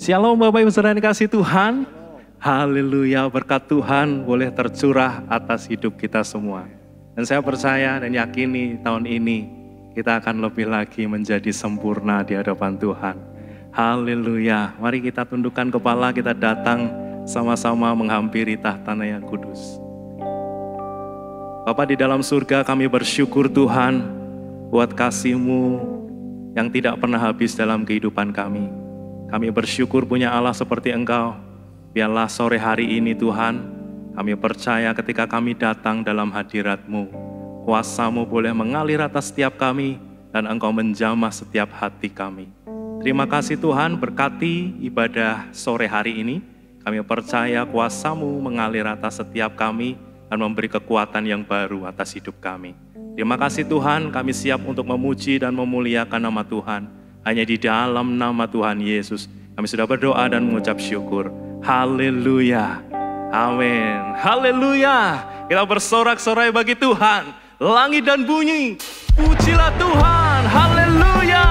Shalom Bapak Ibu Saudara yang dikasihi Tuhan. Haleluya, berkat Tuhan boleh tercurah atas hidup kita semua. Dan saya percaya dan yakini tahun ini kita akan lebih lagi menjadi sempurna di hadapan Tuhan. Haleluya, mari kita tundukkan kepala, kita datang sama-sama menghampiri tahtanya yang kudus. Bapa di dalam surga, kami bersyukur Tuhan buat kasih-Mu yang tidak pernah habis dalam kehidupan kami. Kami bersyukur punya Allah seperti Engkau. Biarlah sore hari ini Tuhan, kami percaya ketika kami datang dalam hadirat-Mu, kuasa-Mu boleh mengalir atas setiap kami dan Engkau menjamah setiap hati kami. Terima kasih Tuhan, berkati ibadah sore hari ini. Kami percaya kuasa-Mu mengalir atas setiap kami dan memberi kekuatan yang baru atas hidup kami. Terima kasih Tuhan, kami siap untuk memuji dan memuliakan nama Tuhan. Hanya di dalam nama Tuhan Yesus, kami sudah berdoa dan mengucap syukur. Haleluya, amin, haleluya. Kita bersorak-sorai bagi Tuhan. Langit dan bunyi, pujilah Tuhan, haleluya.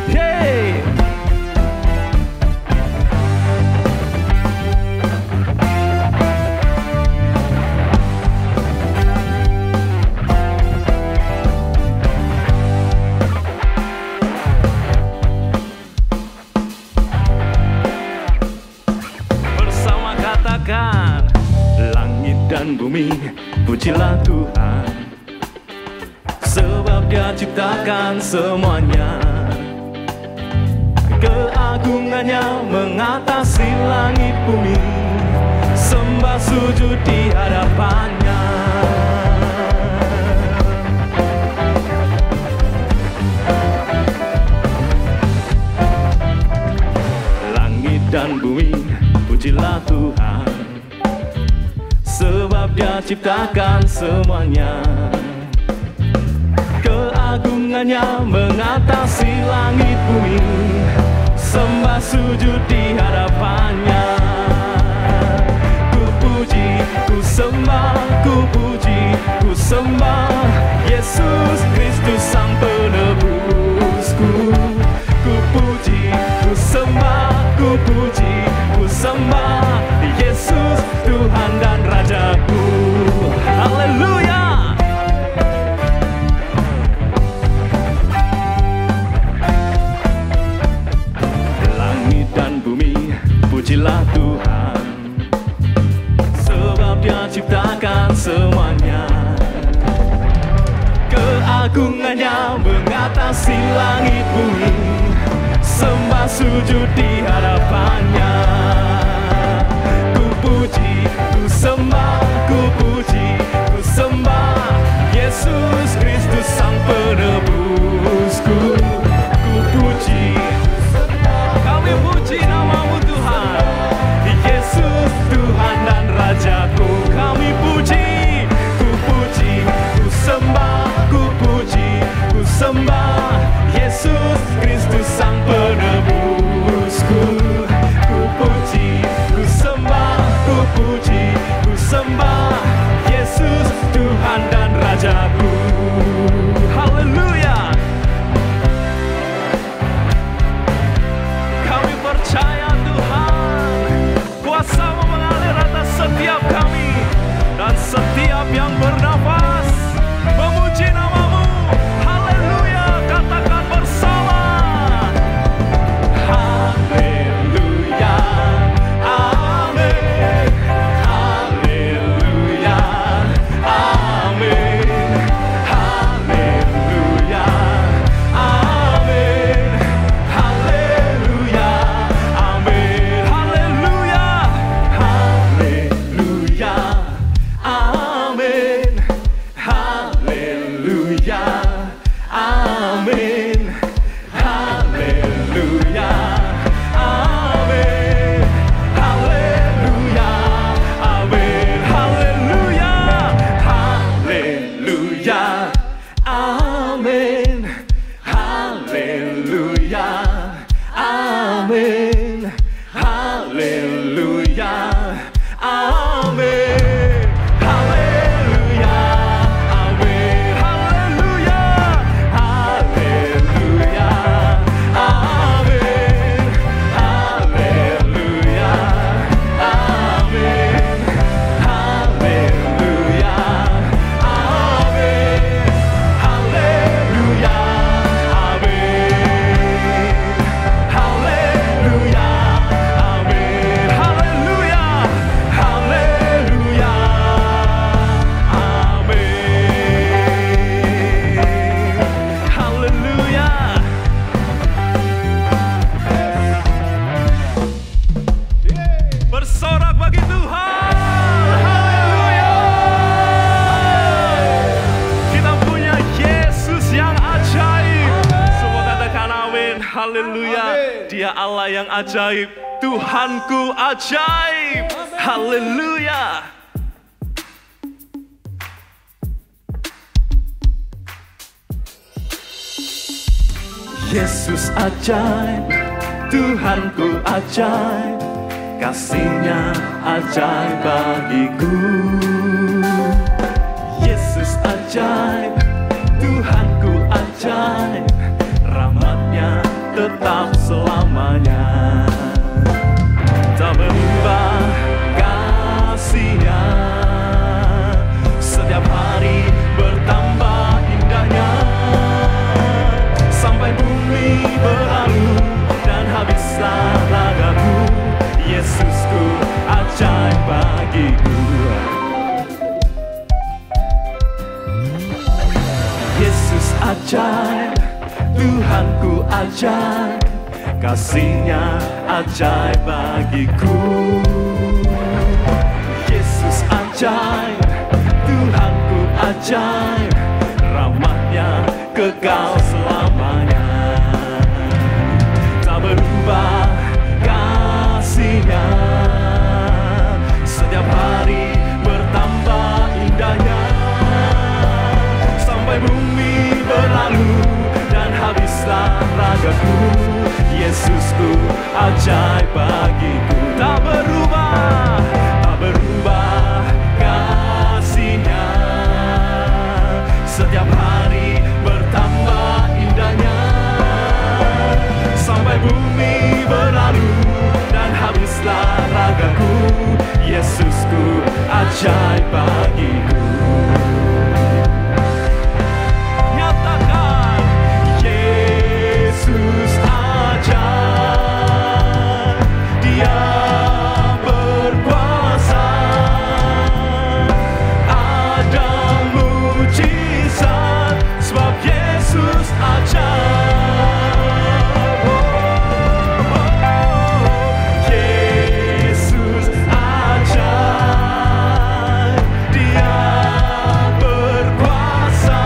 Yeay. Langit dan bumi, pujilah Tuhan, sebab Dia ciptakan semuanya. Keagungannya mengatasi langit bumi, sembah sujud di hadapannya. Langit dan bumi, pujilah Tuhan, sebab Dia ciptakan semuanya. Keagungannya mengatasi langit bumi, sembah sujud di hadapannya. Ku puji, ku sembah, ku puji, ku sembah Yesus Kristus Sang Penebusku. Ku puji, ku sembah, ku puji, ku sembah Yesus Tuhan dan Rajaku. Haleluya. Langit dan bumi, pujilah Tuhan, sebab Dia ciptakan semuanya. Keagungannya mengatasi langit bumi, sembah sujud di hadapannya. Ku puji, ku sembah, ku puji, ku sembah Yesus Kristus Sang Penebusku. Ku puji, kami puji nama-Mu Tuhan, Yesus Tuhan dan Rajaku. Kami puji, ku puji, ku sembah, ku puji, ku sembah Yesus Kristus Sang Penebusku. Ku puji, ku sembah, ku puji, ku sembah Yesus Tuhan dan Rajaku. Haleluya. Kami percaya Tuhan, kuasa-Mu mengalir atas setiap kami dan setiap yang bernafas memuji nama-Mu. Haleluya, katakan bersama. Haleluya, amin. Haleluya, amin. Haleluya, amin. Haleluya, amin. Haleluya, haleluya, amin. Haleluya. Dia Allah yang ajaib. Tuhanku ajaib. Haleluya. Yesus ajaib, Tuhanku ajaib, kasih-Nya ajaib bagiku. Yesus ajaib, Tuhanku ajaib, rahmat-Nya tetap selamanya. Tak berubah kasih-Nya, setiap hari bertambah indahnya. Sampai bumi berlalu dan habislah ragaku, Yesusku ajaib bagiku. Yesus ajaib, Tuhanku ajaib, kasih-Nya ajaib bagiku. Yesus ajaib, Tuhanku ajaib, rahmat-Nya kekal selamanya. Tak berubah kasih-Nya, setiap hari bertambah indahnya. Sampai bumi berlalu dan habislah ragaku, Yesusku ajaib bagiku. Tak berubah, tak berubah kasih-Nya, setiap hari bertambah indahnya. Sampai bumi berlalu dan habislah ragaku, Yesusku ajaib bagiku. Nyatakan, Yesus ajaib, Dia berkuasa. Ada mujizat sebab Yesus ajaib. Yesus ajaib, Dia berkuasa.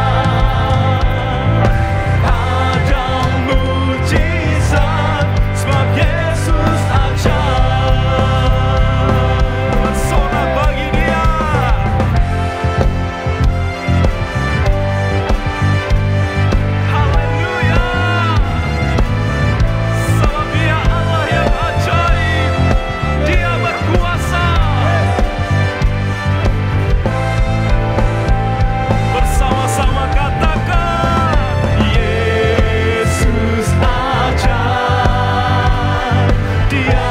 Ada mujizat sebab Yesus ajaib. Bersorak bagi Dia. Haleluya. Sebab Dia Allah yang ajaib, Dia berkuasa. Bersama-sama katakan, Yesus ajaib, Dia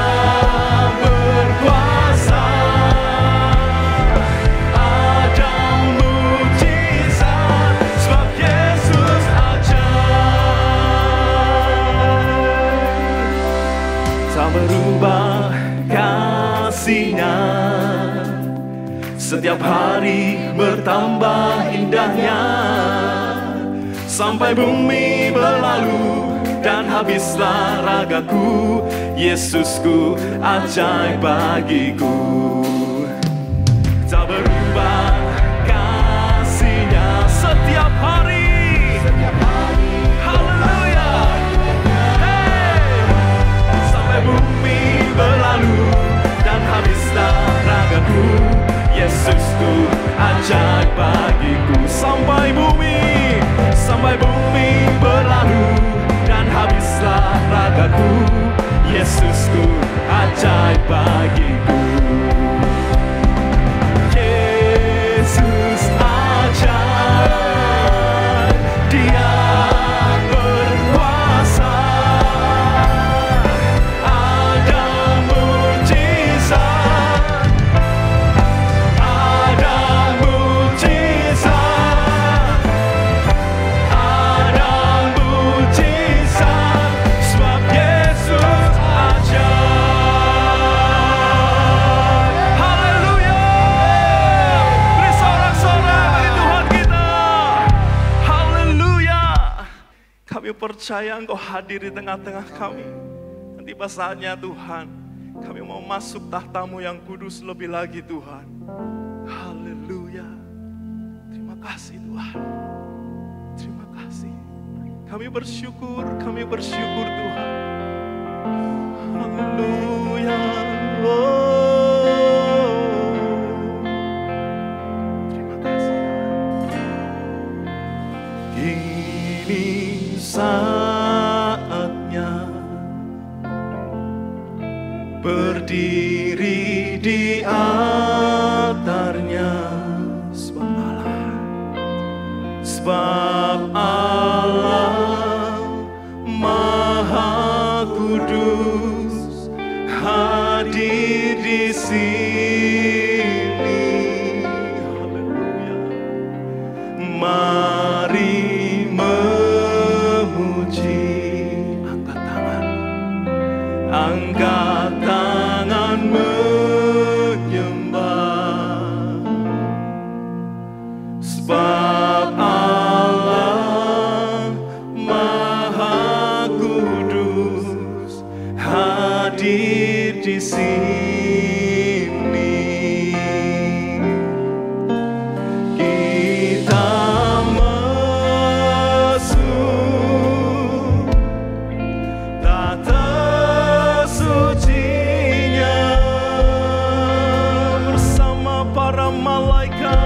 berkuasa. Ada mujizat sebab Yesus ajaib. Tak berubah kasih-Nya, setiap hari bertambah indahnya. Sampai bumi berlalu dan habislah ragaku, Yesusku ajaib bagiku. Tak berubah kasih-Nya setiap hari. Haleluya. Hey. Sampai bumi berlalu dan habislah ragaku, Yesusku ajaib bagiku. Sampai bumi berlalu dan habislah ragaku, Yesusku ajaib bagiku. Yesus ajaib, Dia berkuasa. Ada mujizat, ada mujizat, ada mujizat sebab Yesus ajaib. Haleluya. Beri sorak-sorak bagi Tuhan kita. Haleluya. Kami percaya Engkau hadir di tengah-tengah kami. Dan tiba saatnya Tuhan, kami mau masuk tahta-Mu yang kudus lebih lagi Tuhan. Haleluya. Terima kasih Tuhan. Terima kasih. Kami bersyukur Tuhan. Haleluya. Terima kasih. Kini saatnya berdiri di altarnya, sebab Allah Maha Kudus hadir di sini. Haleluya. Mari memuji, angkat tangan menyembah, sebab Allah Maha Kudus hadir di sini. Kita masuk tata sucinya bersama para malaikat.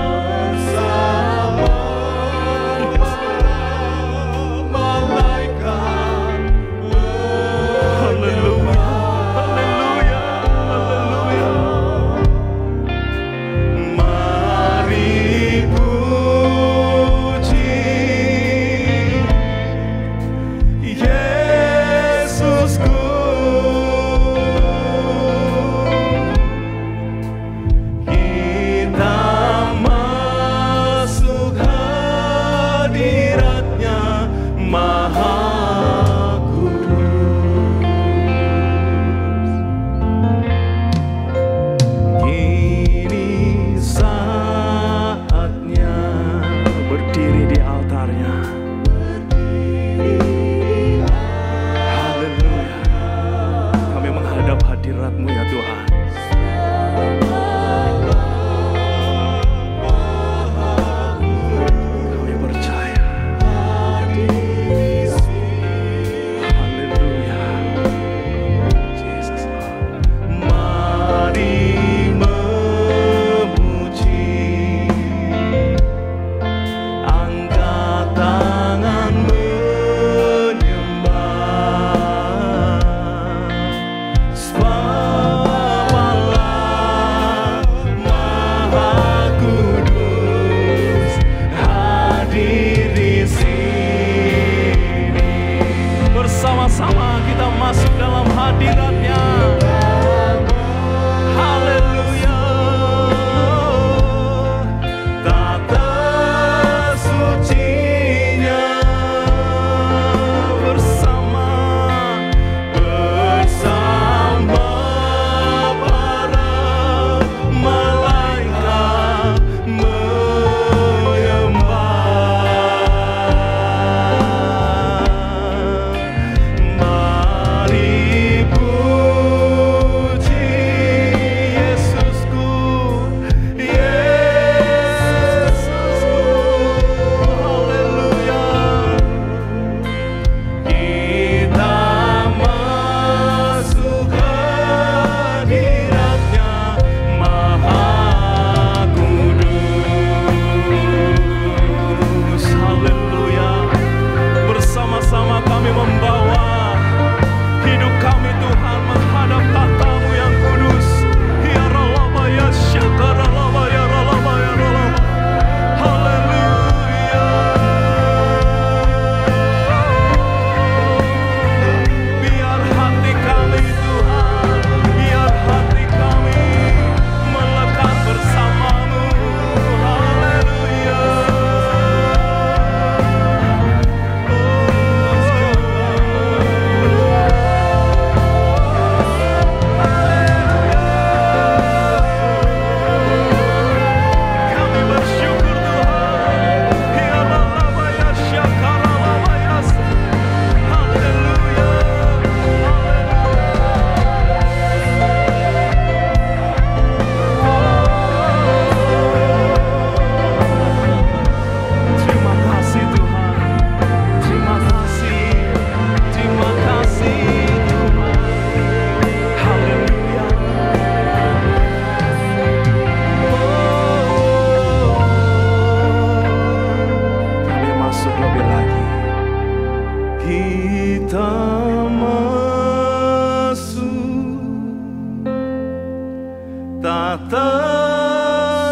tata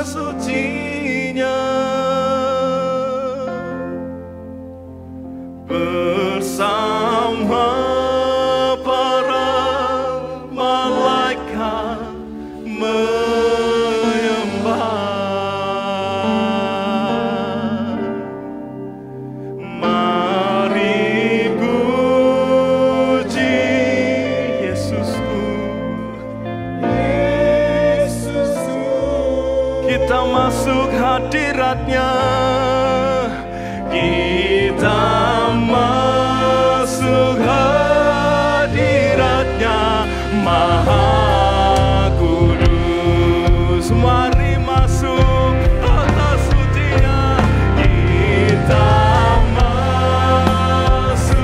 sucinya bersama para malaikat menyembah. Mari puji Yesusku, Yesusku. Kita masuk hadiratnya, kita masuk hadiratnya Maha Kudus. Mari masuk tata sucinya, kita masuk.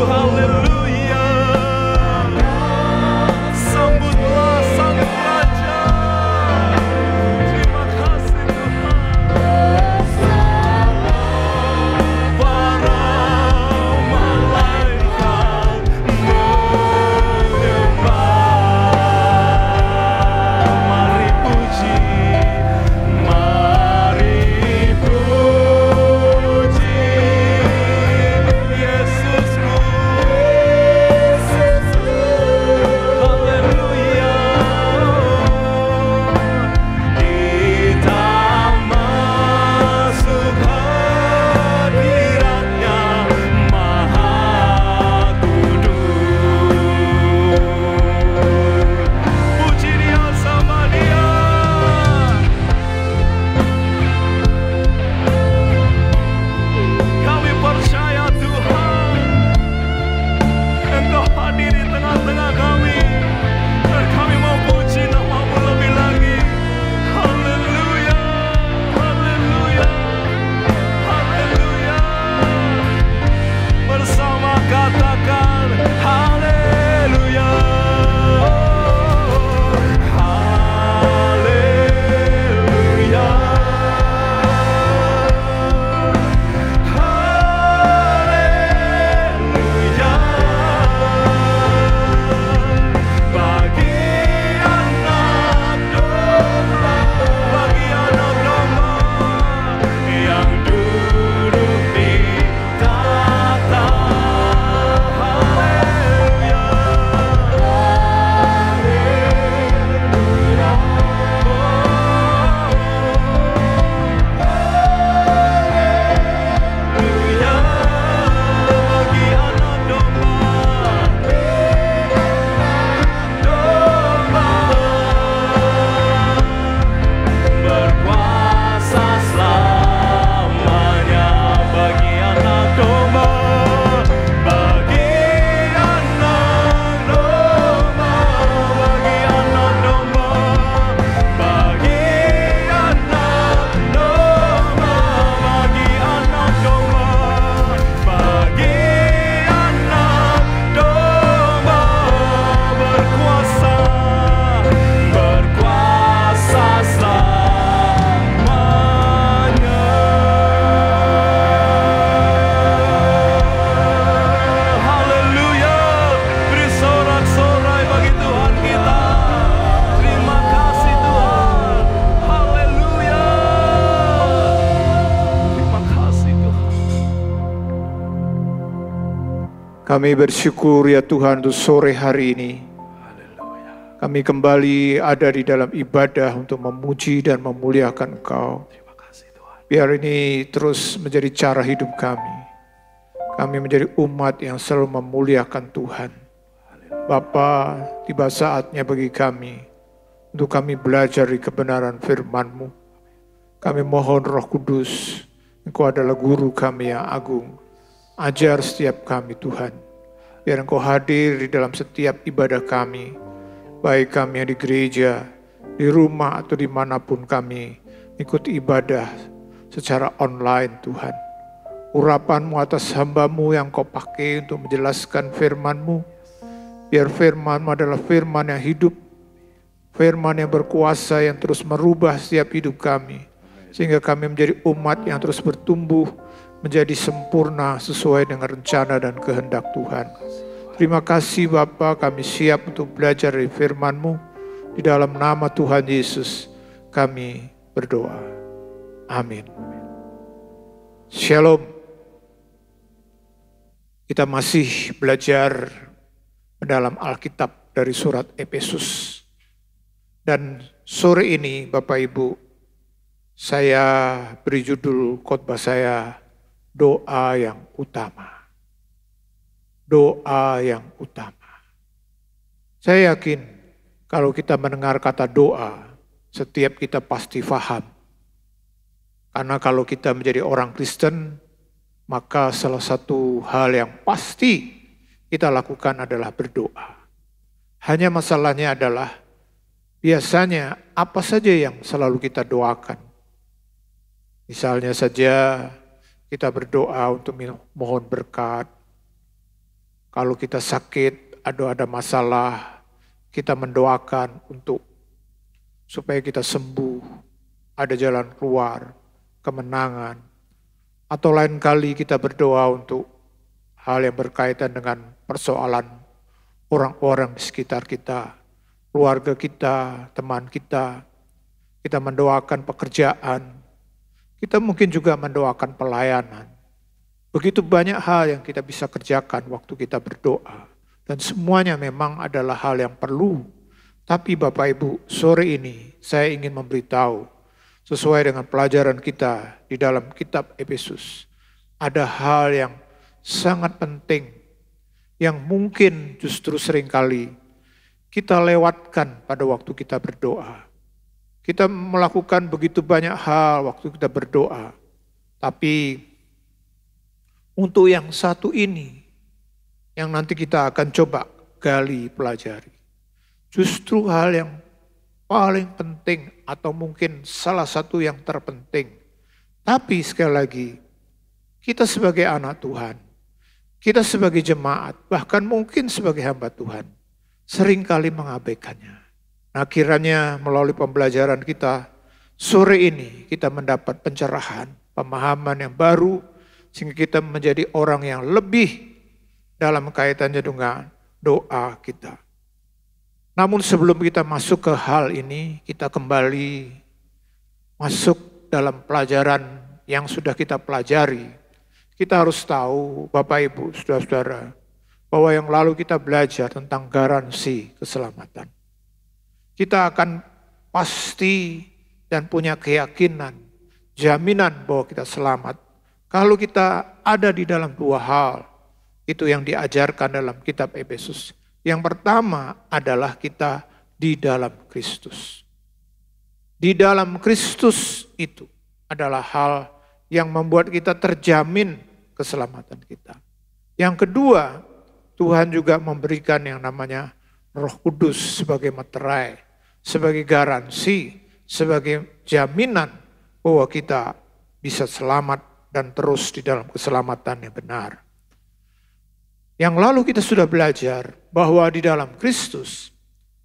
Haleluya, sambutlah Sang Raja. Terima kasih Tuhan. Para malaikat Kami bersyukur ya Tuhan untuk sore hari ini. Kami kembali ada di dalam ibadah untuk memuji dan memuliakan Engkau. Biar ini terus menjadi cara hidup kami. Kami menjadi umat yang selalu memuliakan Tuhan. Bapa, tiba saatnya bagi kami untuk kami belajar di kebenaran firman-Mu. Kami mohon Roh Kudus, Engkau adalah guru kami yang agung. Ajar setiap kami Tuhan, biar Engkau hadir di dalam setiap ibadah kami, baik kami yang di gereja, di rumah atau dimanapun kami ikut ibadah secara online Tuhan. Urapan-Mu atas hamba-Mu yang Kau pakai untuk menjelaskan firman-Mu, biar firman-Mu adalah firman yang hidup, firman yang berkuasa yang terus merubah setiap hidup kami, sehingga kami menjadi umat yang terus bertumbuh, menjadi sempurna sesuai dengan rencana dan kehendak Tuhan. Terima kasih Bapa, kami siap untuk belajar dari firman-Mu. Di dalam nama Tuhan Yesus kami berdoa. Amin. Shalom. Kita masih belajar dalam Alkitab dari surat Efesus. Dan sore ini Bapak Ibu, saya beri judul khotbah saya, doa yang utama. Doa yang utama. Saya yakin kalau kita mendengar kata doa, setiap kita pasti paham. Karena kalau kita menjadi orang Kristen, maka salah satu hal yang pasti kita lakukan adalah berdoa. Hanya masalahnya adalah biasanya apa saja yang selalu kita doakan. Misalnya saja kita berdoa untuk mohon berkat. Kalau kita sakit, ada masalah, kita mendoakan untuk supaya kita sembuh, ada jalan keluar, kemenangan. Atau lain kali kita berdoa untuk hal yang berkaitan dengan persoalan orang-orang di sekitar kita, keluarga kita, teman kita. Kita mendoakan pekerjaan, kita mungkin juga mendoakan pelayanan. Begitu banyak hal yang kita bisa kerjakan waktu kita berdoa. Dan semuanya memang adalah hal yang perlu. Tapi Bapak Ibu, sore ini saya ingin memberitahu, sesuai dengan pelajaran kita di dalam kitab Efesus, ada hal yang sangat penting, yang mungkin justru seringkali kita lewatkan pada waktu kita berdoa. Kita melakukan begitu banyak hal waktu kita berdoa. Tapi untuk yang satu ini, yang nanti kita akan coba gali, pelajari. Justru hal yang paling penting atau mungkin salah satu yang terpenting. Tapi sekali lagi, kita sebagai anak Tuhan, kita sebagai jemaat, bahkan mungkin sebagai hamba Tuhan, seringkali mengabaikannya. Nah, kiranya melalui pembelajaran kita, sore ini kita mendapat pencerahan, pemahaman yang baru, sehingga kita menjadi orang yang lebih dalam kaitannya dengan doa kita. Namun sebelum kita masuk ke hal ini, kita kembali masuk dalam pelajaran yang sudah kita pelajari. Kita harus tahu, Bapak Ibu, saudara-saudara, bahwa yang lalu kita belajar tentang garansi keselamatan. Kita akan pasti dan punya keyakinan, jaminan bahwa kita selamat. Kalau kita ada di dalam dua hal, itu yang diajarkan dalam kitab Efesus. Yang pertama adalah kita di dalam Kristus. Di dalam Kristus itu adalah hal yang membuat kita terjamin keselamatan kita. Yang kedua, Tuhan juga memberikan yang namanya Roh Kudus sebagai materai, sebagai garansi, sebagai jaminan bahwa kita bisa selamat dan terus di dalam keselamatan yang benar. Yang lalu kita sudah belajar bahwa di dalam Kristus,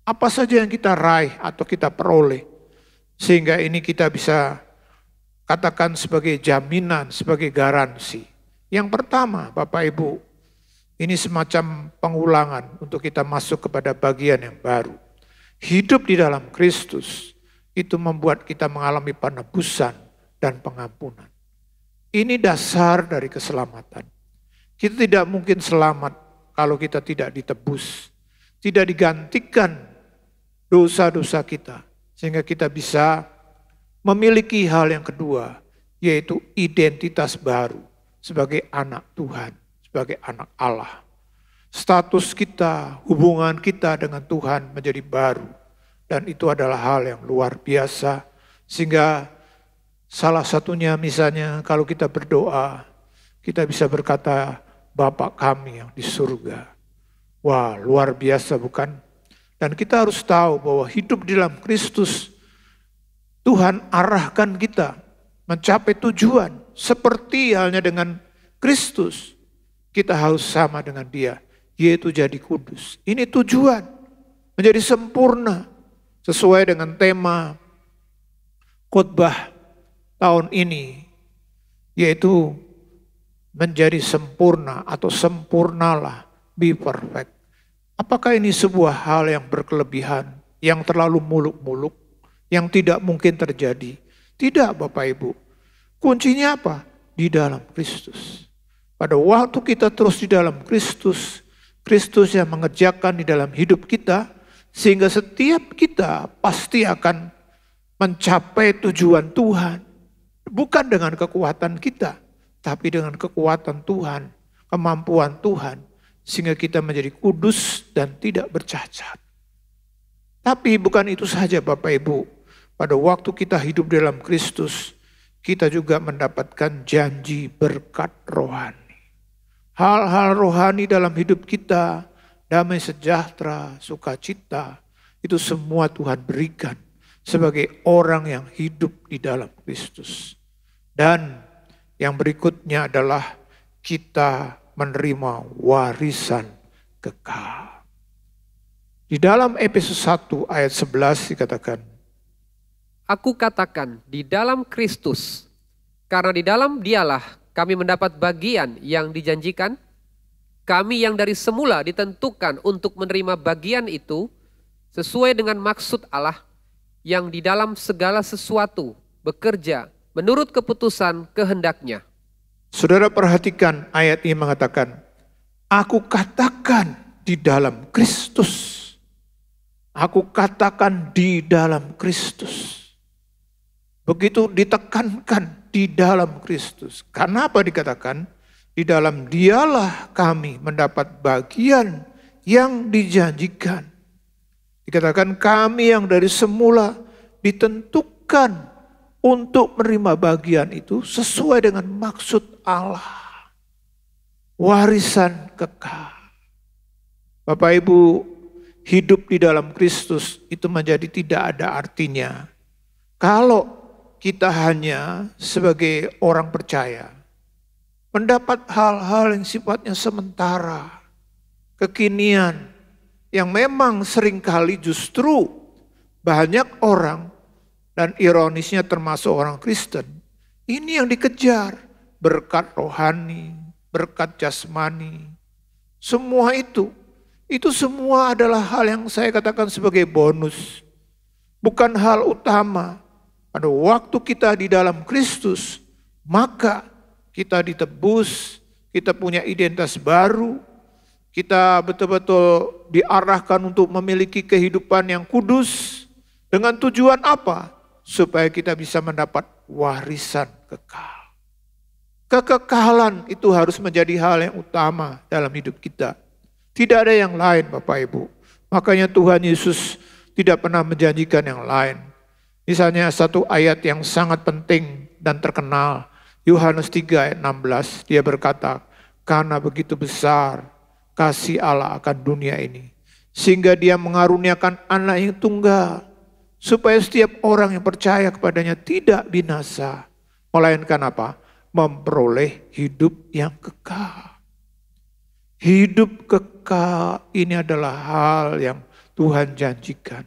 apa saja yang kita raih atau kita peroleh, sehingga ini kita bisa katakan sebagai jaminan, sebagai garansi. Yang pertama, Bapak Ibu, ini semacam pengulangan untuk kita masuk kepada bagian yang baru. Hidup di dalam Kristus itu membuat kita mengalami penebusan dan pengampunan. Ini dasar dari keselamatan. Kita tidak mungkin selamat kalau kita tidak ditebus, tidak digantikan dosa-dosa kita, sehingga kita bisa memiliki hal yang kedua, yaitu identitas baru sebagai anak Tuhan, sebagai anak Allah. Status kita, hubungan kita dengan Tuhan menjadi baru, dan itu adalah hal yang luar biasa, sehingga salah satunya misalnya kalau kita berdoa, kita bisa berkata, Bapa kami yang di surga. Wah, luar biasa bukan? Dan kita harus tahu bahwa hidup di dalam Kristus, Tuhan arahkan kita mencapai tujuan. Seperti halnya dengan Kristus, kita harus sama dengan Dia, yaitu jadi kudus. Ini tujuan, menjadi sempurna, sesuai dengan tema khotbah tahun ini, yaitu menjadi sempurna atau sempurnalah, be perfect. Apakah ini sebuah hal yang berkelebihan? yang terlalu muluk-muluk, yang tidak mungkin terjadi. Tidak Bapak Ibu. Kuncinya apa? Di dalam Kristus. Pada waktu kita terus di dalam Kristus, Kristus yang mengerjakan di dalam hidup kita, sehingga setiap kita pasti akan mencapai tujuan Tuhan. Bukan dengan kekuatan kita, tapi dengan kekuatan Tuhan, kemampuan Tuhan, sehingga kita menjadi kudus dan tidak bercacat. Tapi bukan itu saja Bapak Ibu. Pada waktu kita hidup dalam Kristus, kita juga mendapatkan janji berkat rohani. Hal-hal rohani dalam hidup kita, damai sejahtera, sukacita, itu semua Tuhan berikan sebagai orang yang hidup di dalam Kristus. Dan yang berikutnya adalah kita menerima warisan kekal. Di dalam Efesus 1 ayat 11 dikatakan, Aku katakan di dalam Kristus, karena di dalam Dialah kami mendapat bagian yang dijanjikan. Kami yang dari semula ditentukan untuk menerima bagian itu sesuai dengan maksud Allah yang di dalam segala sesuatu bekerja menurut keputusan kehendak-Nya. Saudara perhatikan ayat ini mengatakan, aku katakan di dalam Kristus. Aku katakan di dalam Kristus. Begitu ditekankan di dalam Kristus. Karena apa dikatakan? Di dalam Dialah kami mendapat bagian yang dijanjikan. Dikatakan kami yang dari semula ditentukan untuk menerima bagian itu sesuai dengan maksud Allah. Warisan kekal. Bapak Ibu, hidup di dalam Kristus itu menjadi tidak ada artinya kalau kita hanya sebagai orang percaya mendapat hal-hal yang sifatnya sementara, kekinian, yang memang seringkali justru banyak orang, dan ironisnya termasuk orang Kristen, ini yang dikejar, berkat rohani, berkat jasmani, semua itu semua adalah hal yang saya katakan sebagai bonus, bukan hal utama. Pada waktu kita di dalam Kristus, maka kita ditebus, kita punya identitas baru, kita betul-betul diarahkan untuk memiliki kehidupan yang kudus. Dengan tujuan apa? Supaya kita bisa mendapat warisan kekal. Kekekalan itu harus menjadi hal yang utama dalam hidup kita. Tidak ada yang lain Bapak Ibu. Makanya Tuhan Yesus tidak pernah menjanjikan yang lain. Misalnya satu ayat yang sangat penting dan terkenal. Yohanes 3 ayat 16. Dia berkata, karena begitu besar kasih Allah akan dunia ini, sehingga Dia mengaruniakan anak yang tunggal, supaya setiap orang yang percaya kepadanya tidak binasa, melainkan apa? Memperoleh hidup yang kekal. Hidup kekal ini adalah hal yang Tuhan janjikan.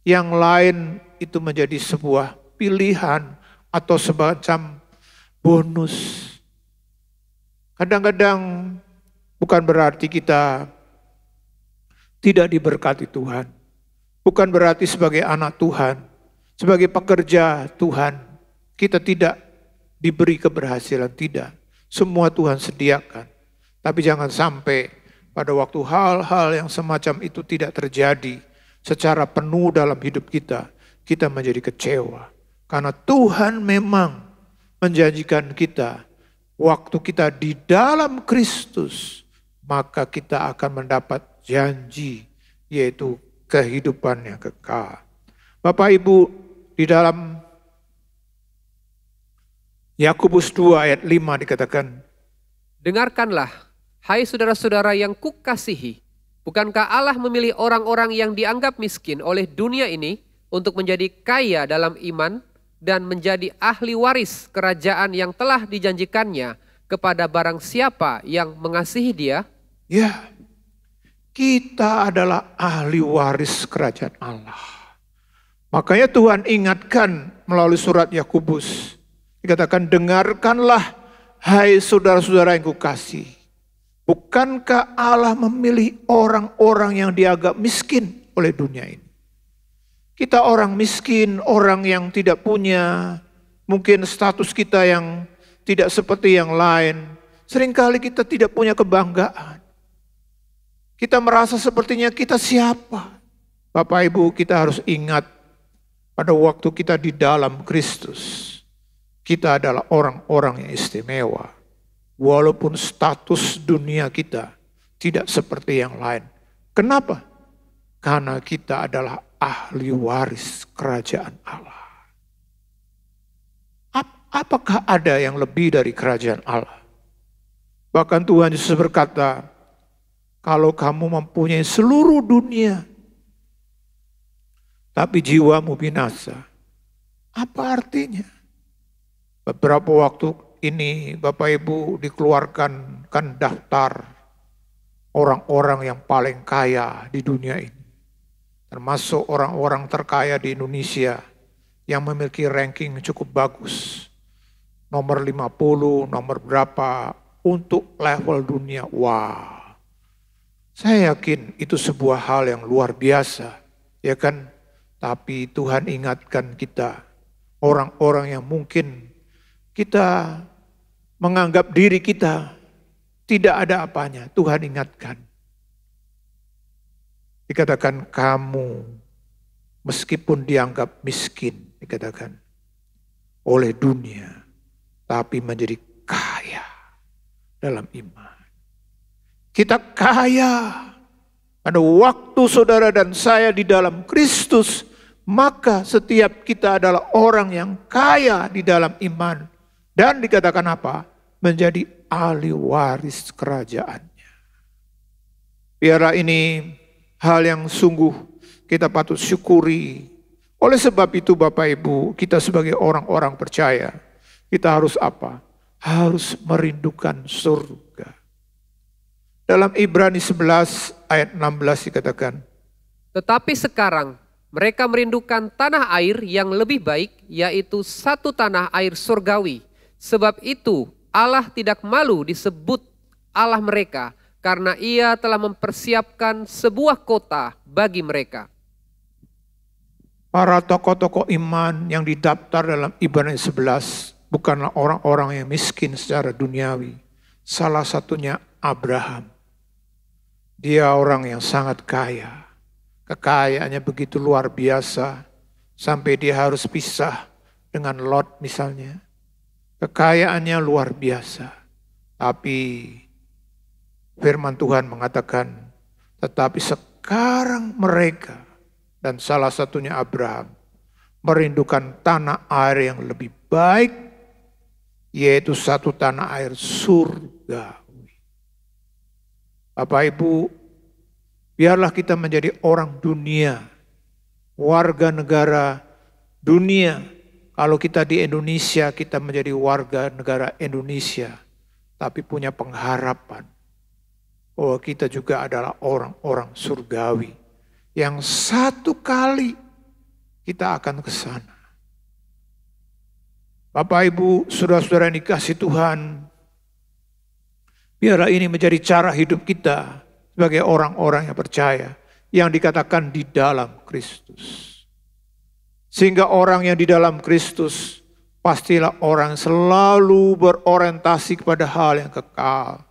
Yang lain itu menjadi sebuah pilihan atau semacam bonus. Kadang-kadang bukan berarti kita tidak diberkati Tuhan. Bukan berarti sebagai anak Tuhan, sebagai pekerja Tuhan, kita tidak diberi keberhasilan, tidak. Semua Tuhan sediakan. Tapi jangan sampai pada waktu hal-hal yang semacam itu tidak terjadi secara penuh dalam hidup kita, kita menjadi kecewa. Karena Tuhan memang menjanjikan kita, waktu kita di dalam Kristus, maka kita akan mendapat janji, yaitu kehidupan yang kekal. Bapak Ibu, di dalam Yakobus 2 ayat 5 dikatakan, Dengarkanlah, hai saudara-saudara yang kukasihi, bukankah Allah memilih orang-orang yang dianggap miskin oleh dunia ini untuk menjadi kaya dalam iman dan menjadi ahli waris kerajaan yang telah dijanjikannya kepada barang siapa yang mengasihi Dia? ya, kita adalah ahli waris kerajaan Allah. Makanya Tuhan ingatkan melalui surat Yakobus, dikatakan, dengarkanlah hai saudara-saudara yang kukasihi. Bukankah Allah memilih orang-orang yang dianggap miskin oleh dunia ini? Kita orang miskin, orang yang tidak punya, mungkin status kita yang tidak seperti yang lain. Seringkali kita tidak punya kebanggaan. Kita merasa sepertinya kita siapa. Bapak Ibu, kita harus ingat pada waktu kita di dalam Kristus, kita adalah orang-orang yang istimewa. Walaupun status dunia kita tidak seperti yang lain. Kenapa? Karena kita adalah ahli waris kerajaan Allah. Apakah ada yang lebih dari kerajaan Allah? Bahkan Tuhan Yesus berkata, kalau kamu mempunyai seluruh dunia, tapi jiwamu binasa, apa artinya? Beberapa waktu ini Bapak Ibu dikeluarkan daftar orang-orang yang paling kaya di dunia ini. Termasuk orang-orang terkaya di Indonesia yang memiliki ranking cukup bagus. Nomor 50, nomor berapa untuk level dunia. Wah, saya yakin itu sebuah hal yang luar biasa, ya kan? Tapi Tuhan ingatkan kita, orang-orang yang mungkin kita menganggap diri kita tidak ada apanya. Tuhan ingatkan. Dikatakan kamu meskipun dianggap miskin, dikatakan oleh dunia, tapi menjadi kaya dalam iman. Kita kaya pada waktu saudara dan saya di dalam Kristus, maka setiap kita adalah orang yang kaya di dalam iman. Dan dikatakan apa? Menjadi ahli waris kerajaannya. Biarlah ini hal yang sungguh kita patut syukuri. Oleh sebab itu Bapak Ibu, kita sebagai orang-orang percaya, kita harus apa? Harus merindukan surga. Dalam Ibrani 11 ayat 16 dikatakan, Tetapi sekarang mereka merindukan tanah air yang lebih baik, yaitu satu tanah air surgawi. Sebab itu Allah tidak malu disebut Allah mereka, karena Ia telah mempersiapkan sebuah kota bagi mereka. para tokoh-tokoh iman yang didaftar dalam Ibrani 11 bukanlah orang-orang yang miskin secara duniawi. Salah satunya Abraham. Dia orang yang sangat kaya. Kekayaannya begitu luar biasa sampai dia harus pisah dengan Lot misalnya. Kekayaannya luar biasa. Tapi firman Tuhan mengatakan, tetapi sekarang mereka dan salah satunya Abraham merindukan tanah air yang lebih baik, yaitu satu tanah air surgawi. Bapak Ibu, biarlah kita menjadi orang dunia, warga negara dunia. Kalau kita di Indonesia, kita menjadi warga negara Indonesia, tapi punya pengharapan bahwa kita juga adalah orang-orang surgawi yang satu kali kita akan ke sana. Bapak Ibu, saudara-saudara yang dikasihi Tuhan, biarlah ini menjadi cara hidup kita sebagai orang-orang yang percaya, yang dikatakan di dalam Kristus. Sehingga orang yang di dalam Kristus pastilah orang yang selalu berorientasi kepada hal yang kekal.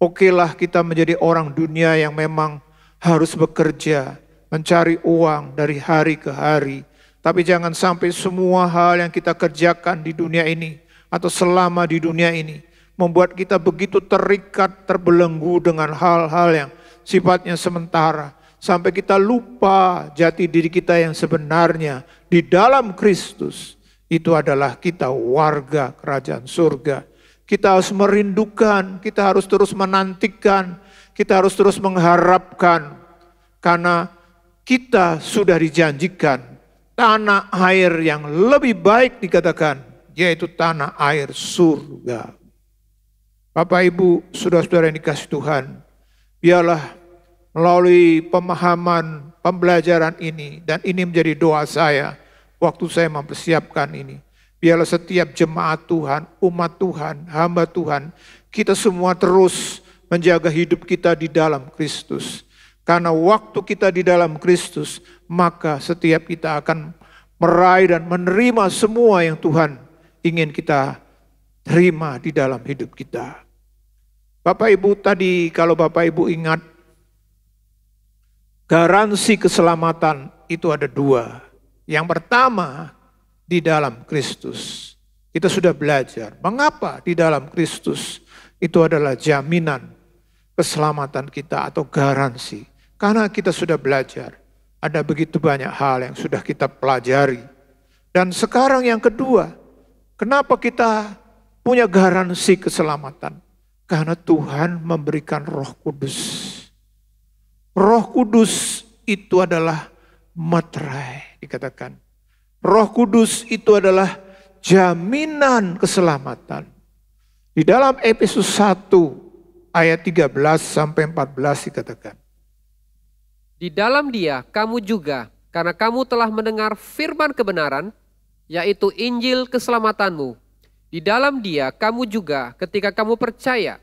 Okelah kita menjadi orang dunia yang memang harus bekerja, mencari uang dari hari ke hari. Tapi jangan sampai semua hal yang kita kerjakan di dunia ini atau selama di dunia ini membuat kita begitu terikat, terbelenggu dengan hal-hal yang sifatnya sementara. Sampai kita lupa jati diri kita yang sebenarnya di dalam Kristus. Itu adalah kita warga kerajaan surga. Kita harus merindukan, kita harus terus menantikan, kita harus terus mengharapkan. Karena kita sudah dijanjikan tanah air yang lebih baik dikatakan, yaitu tanah air surga. Bapak Ibu, saudara-saudara yang dikasihi Tuhan, biarlah melalui pemahaman pembelajaran ini, dan ini menjadi doa saya waktu saya mempersiapkan ini. Biarlah setiap jemaat Tuhan, umat Tuhan, hamba Tuhan, kita semua terus menjaga hidup kita di dalam Kristus. Karena waktu kita di dalam Kristus, maka setiap kita akan meraih dan menerima semua yang Tuhan ingin kita terima di dalam hidup kita. Bapak Ibu tadi, kalau Bapak Ibu ingat, garansi keselamatan itu ada dua. Yang pertama, di dalam Kristus. Kita sudah belajar mengapa di dalam Kristus itu adalah jaminan keselamatan kita atau garansi. Karena kita sudah belajar, ada begitu banyak hal yang sudah kita pelajari. Dan sekarang yang kedua, kenapa kita punya garansi keselamatan? Karena Tuhan memberikan Roh Kudus. Roh Kudus itu adalah materai, dikatakan. Roh Kudus itu adalah jaminan keselamatan. Di dalam Efesus 1 ayat 13 sampai 14 dikatakan. Di dalam Dia kamu juga, karena kamu telah mendengar firman kebenaran, yaitu Injil keselamatanmu. Di dalam Dia kamu juga ketika kamu percaya,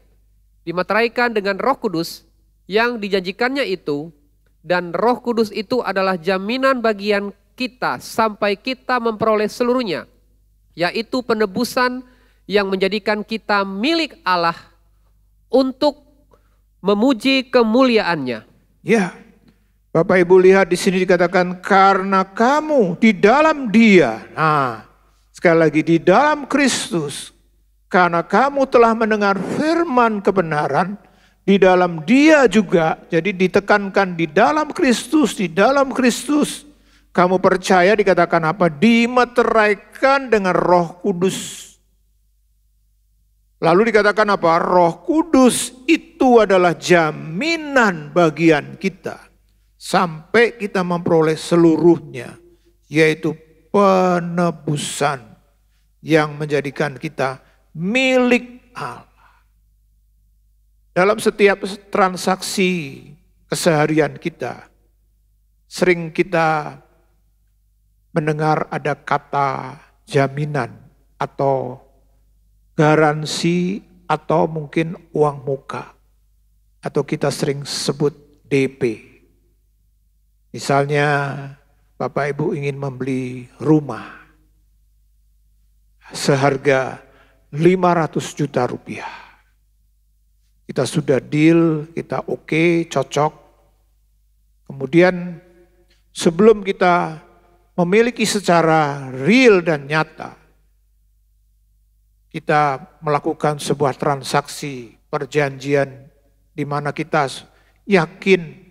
dimateraikan dengan Roh Kudus yang dijanjikannya itu, dan Roh Kudus itu adalah jaminan bagian kita sampai kita memperoleh seluruhnya, yaitu penebusan yang menjadikan kita milik Allah untuk memuji kemuliaan-Nya. Ya, Bapak Ibu lihat di sini dikatakan karena kamu di dalam Dia. Nah, sekali lagi di dalam Kristus. Karena kamu telah mendengar firman kebenaran, di dalam Dia juga. Jadi ditekankan di dalam Kristus, di dalam Kristus. Kamu percaya dikatakan apa? Dimeteraikan dengan Roh Kudus. Lalu dikatakan apa? Roh Kudus itu adalah jaminan bagian kita. Sampai kita memperoleh seluruhnya. Yaitu penebusan yang menjadikan kita milik Allah. Dalam setiap transaksi keseharian kita, sering kita mendengar ada kata jaminan atau garansi atau mungkin uang muka. Atau kita sering sebut DP. Misalnya Bapak Ibu ingin membeli rumah seharga 500 juta rupiah. Kita sudah deal, kita oke, cocok. Kemudian sebelum kita memiliki secara real dan nyata, kita melakukan sebuah transaksi perjanjian di mana kita yakin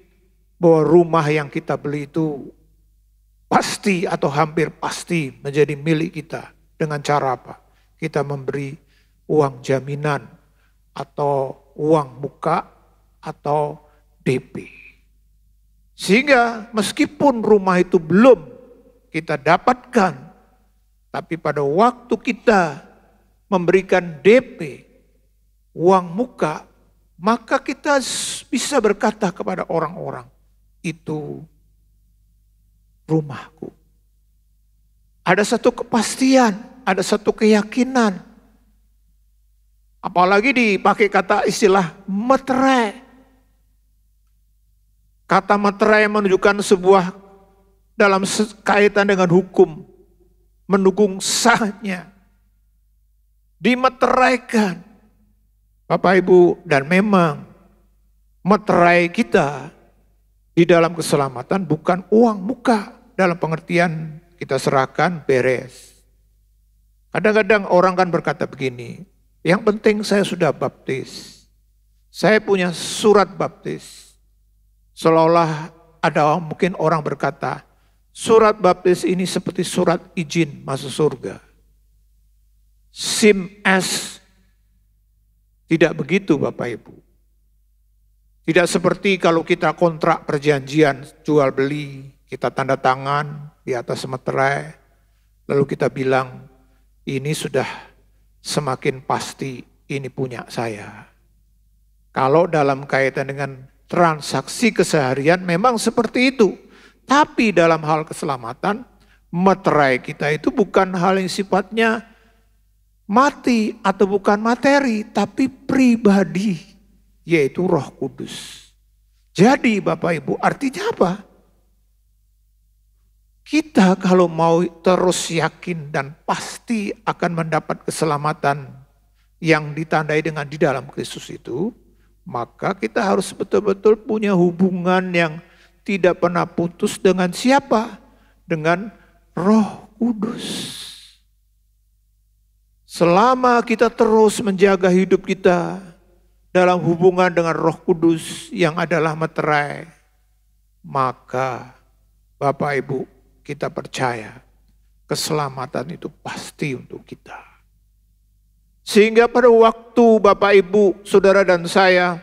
bahwa rumah yang kita beli itu pasti atau hampir pasti menjadi milik kita. Dengan cara apa? Kita memberi uang jaminan atau uang muka atau DP. Sehingga meskipun rumah itu belum kita dapatkan, tapi pada waktu kita memberikan DP, uang muka, maka kita bisa berkata kepada orang-orang, itu rumahku. Ada satu kepastian, ada satu keyakinan. Apalagi dipakai kata istilah materai. Kata materai menunjukkan sebuah dalam kaitan dengan hukum. Mendukung sahnya. Dimeteraikan. Bapak Ibu, dan memang materai kita di dalam keselamatan bukan uang muka. Dalam pengertian kita serahkan beres. Kadang-kadang orang kan berkata begini, yang penting saya sudah baptis. Saya punya surat baptis. Seolah-olah ada mungkin orang berkata, surat baptis ini seperti surat izin masuk surga. SIM S. Tidak begitu Bapak Ibu. Tidak seperti kalau kita kontrak perjanjian jual beli, kita tanda tangan di atas materai, lalu kita bilang, ini sudah semakin pasti ini punya saya. Kalau dalam kaitan dengan transaksi keseharian memang seperti itu. Tapi dalam hal keselamatan, materai kita itu bukan hal yang sifatnya mati atau bukan materi, tapi pribadi, yaitu Roh Kudus. Jadi Bapak Ibu, artinya apa? Kita kalau mau terus yakin dan pasti akan mendapat keselamatan yang ditandai dengan di dalam Kristus itu, maka kita harus betul-betul punya hubungan yang tidak pernah putus dengan siapa? Dengan Roh Kudus. Selama kita terus menjaga hidup kita dalam hubungan dengan Roh Kudus yang adalah meterai, maka Bapak Ibu, kita percaya keselamatan itu pasti untuk kita. Sehingga pada waktu Bapak Ibu, Saudara dan saya,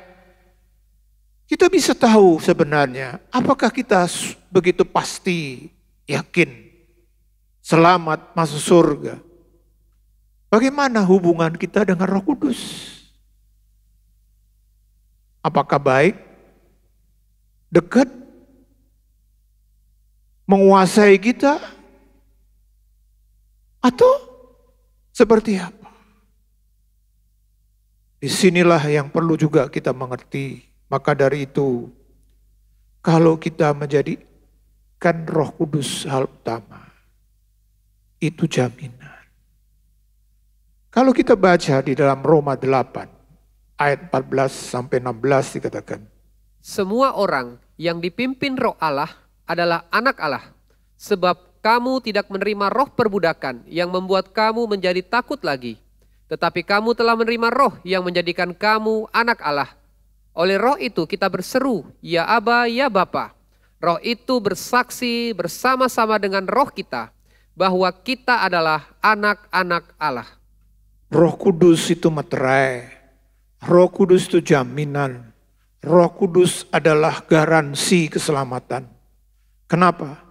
kita bisa tahu sebenarnya apakah kita begitu pasti yakin selamat masuk surga. Bagaimana hubungan kita dengan Roh Kudus? Apakah baik? Dekat? Menguasai kita? Atau seperti apa? Disinilah yang perlu juga kita mengerti. Maka dari itu, kalau kita menjadikan Roh Kudus hal utama, itu jaminan. Kalau kita baca di dalam Roma 8, ayat 14 sampai 16 dikatakan, Semua orang yang dipimpin Roh Allah adalah anak Allah, sebab kamu tidak menerima roh perbudakan yang membuat kamu menjadi takut lagi, tetapi kamu telah menerima roh yang menjadikan kamu anak Allah. Oleh roh itu kita berseru, ya Aba, ya Bapa. Roh itu bersaksi bersama-sama dengan roh kita, bahwa kita adalah anak-anak Allah. Roh Kudus itu meterai, Roh Kudus itu jaminan, Roh Kudus adalah garansi keselamatan. Kenapa?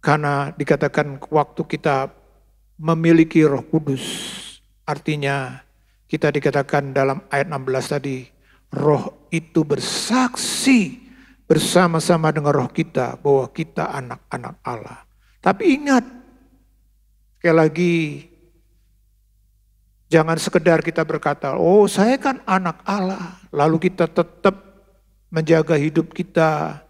Karena dikatakan waktu kita memiliki Roh Kudus, artinya kita dikatakan dalam ayat 16 tadi, roh itu bersaksi bersama-sama dengan roh kita bahwa kita anak-anak Allah. Tapi ingat, sekali lagi, jangan sekedar kita berkata, oh saya kan anak Allah, lalu kita tetap menjaga hidup kita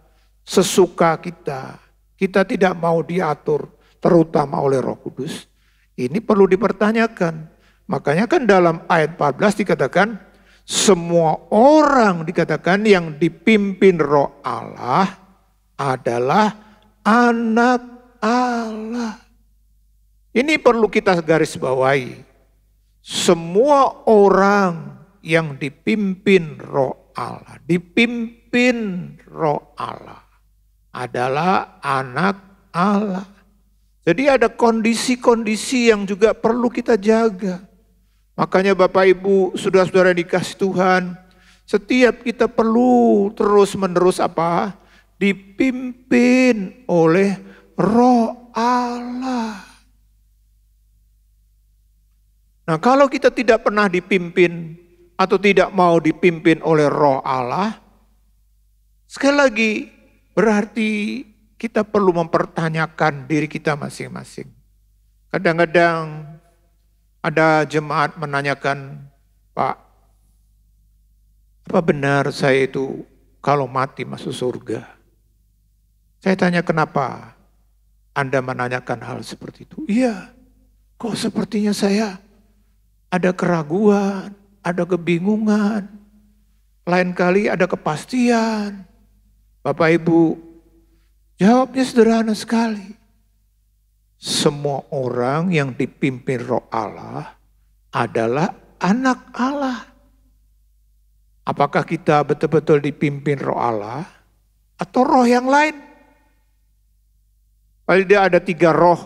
sesuka kita. Kita tidak mau diatur, terutama oleh Roh Kudus. Ini perlu dipertanyakan. Makanya kan dalam ayat 14 dikatakan, semua orang dikatakan yang dipimpin Roh Allah adalah anak Allah. Ini perlu kita garis bawahi. Semua orang yang dipimpin Roh Allah, adalah anak Allah. Jadi ada kondisi-kondisi yang juga perlu kita jaga. Makanya Bapak Ibu, saudara-saudara dikasih Tuhan, setiap kita perlu terus-menerus apa? Dipimpin oleh Roh Allah. Nah, kalau kita tidak pernah dipimpin atau tidak mau dipimpin oleh Roh Allah, sekali lagi berarti kita perlu mempertanyakan diri kita masing-masing. Kadang-kadang ada jemaat menanyakan, Pak, apa benar saya itu kalau mati masuk surga? Saya tanya, kenapa Anda menanyakan hal seperti itu? Iya, kok sepertinya saya ada keraguan, ada kebingungan, lain kali ada kepastian. Bapak Ibu, jawabnya sederhana sekali. Semua orang yang dipimpin Roh Allah adalah anak Allah. Apakah kita betul-betul dipimpin Roh Allah atau roh yang lain? Paling tidak ada 3 roh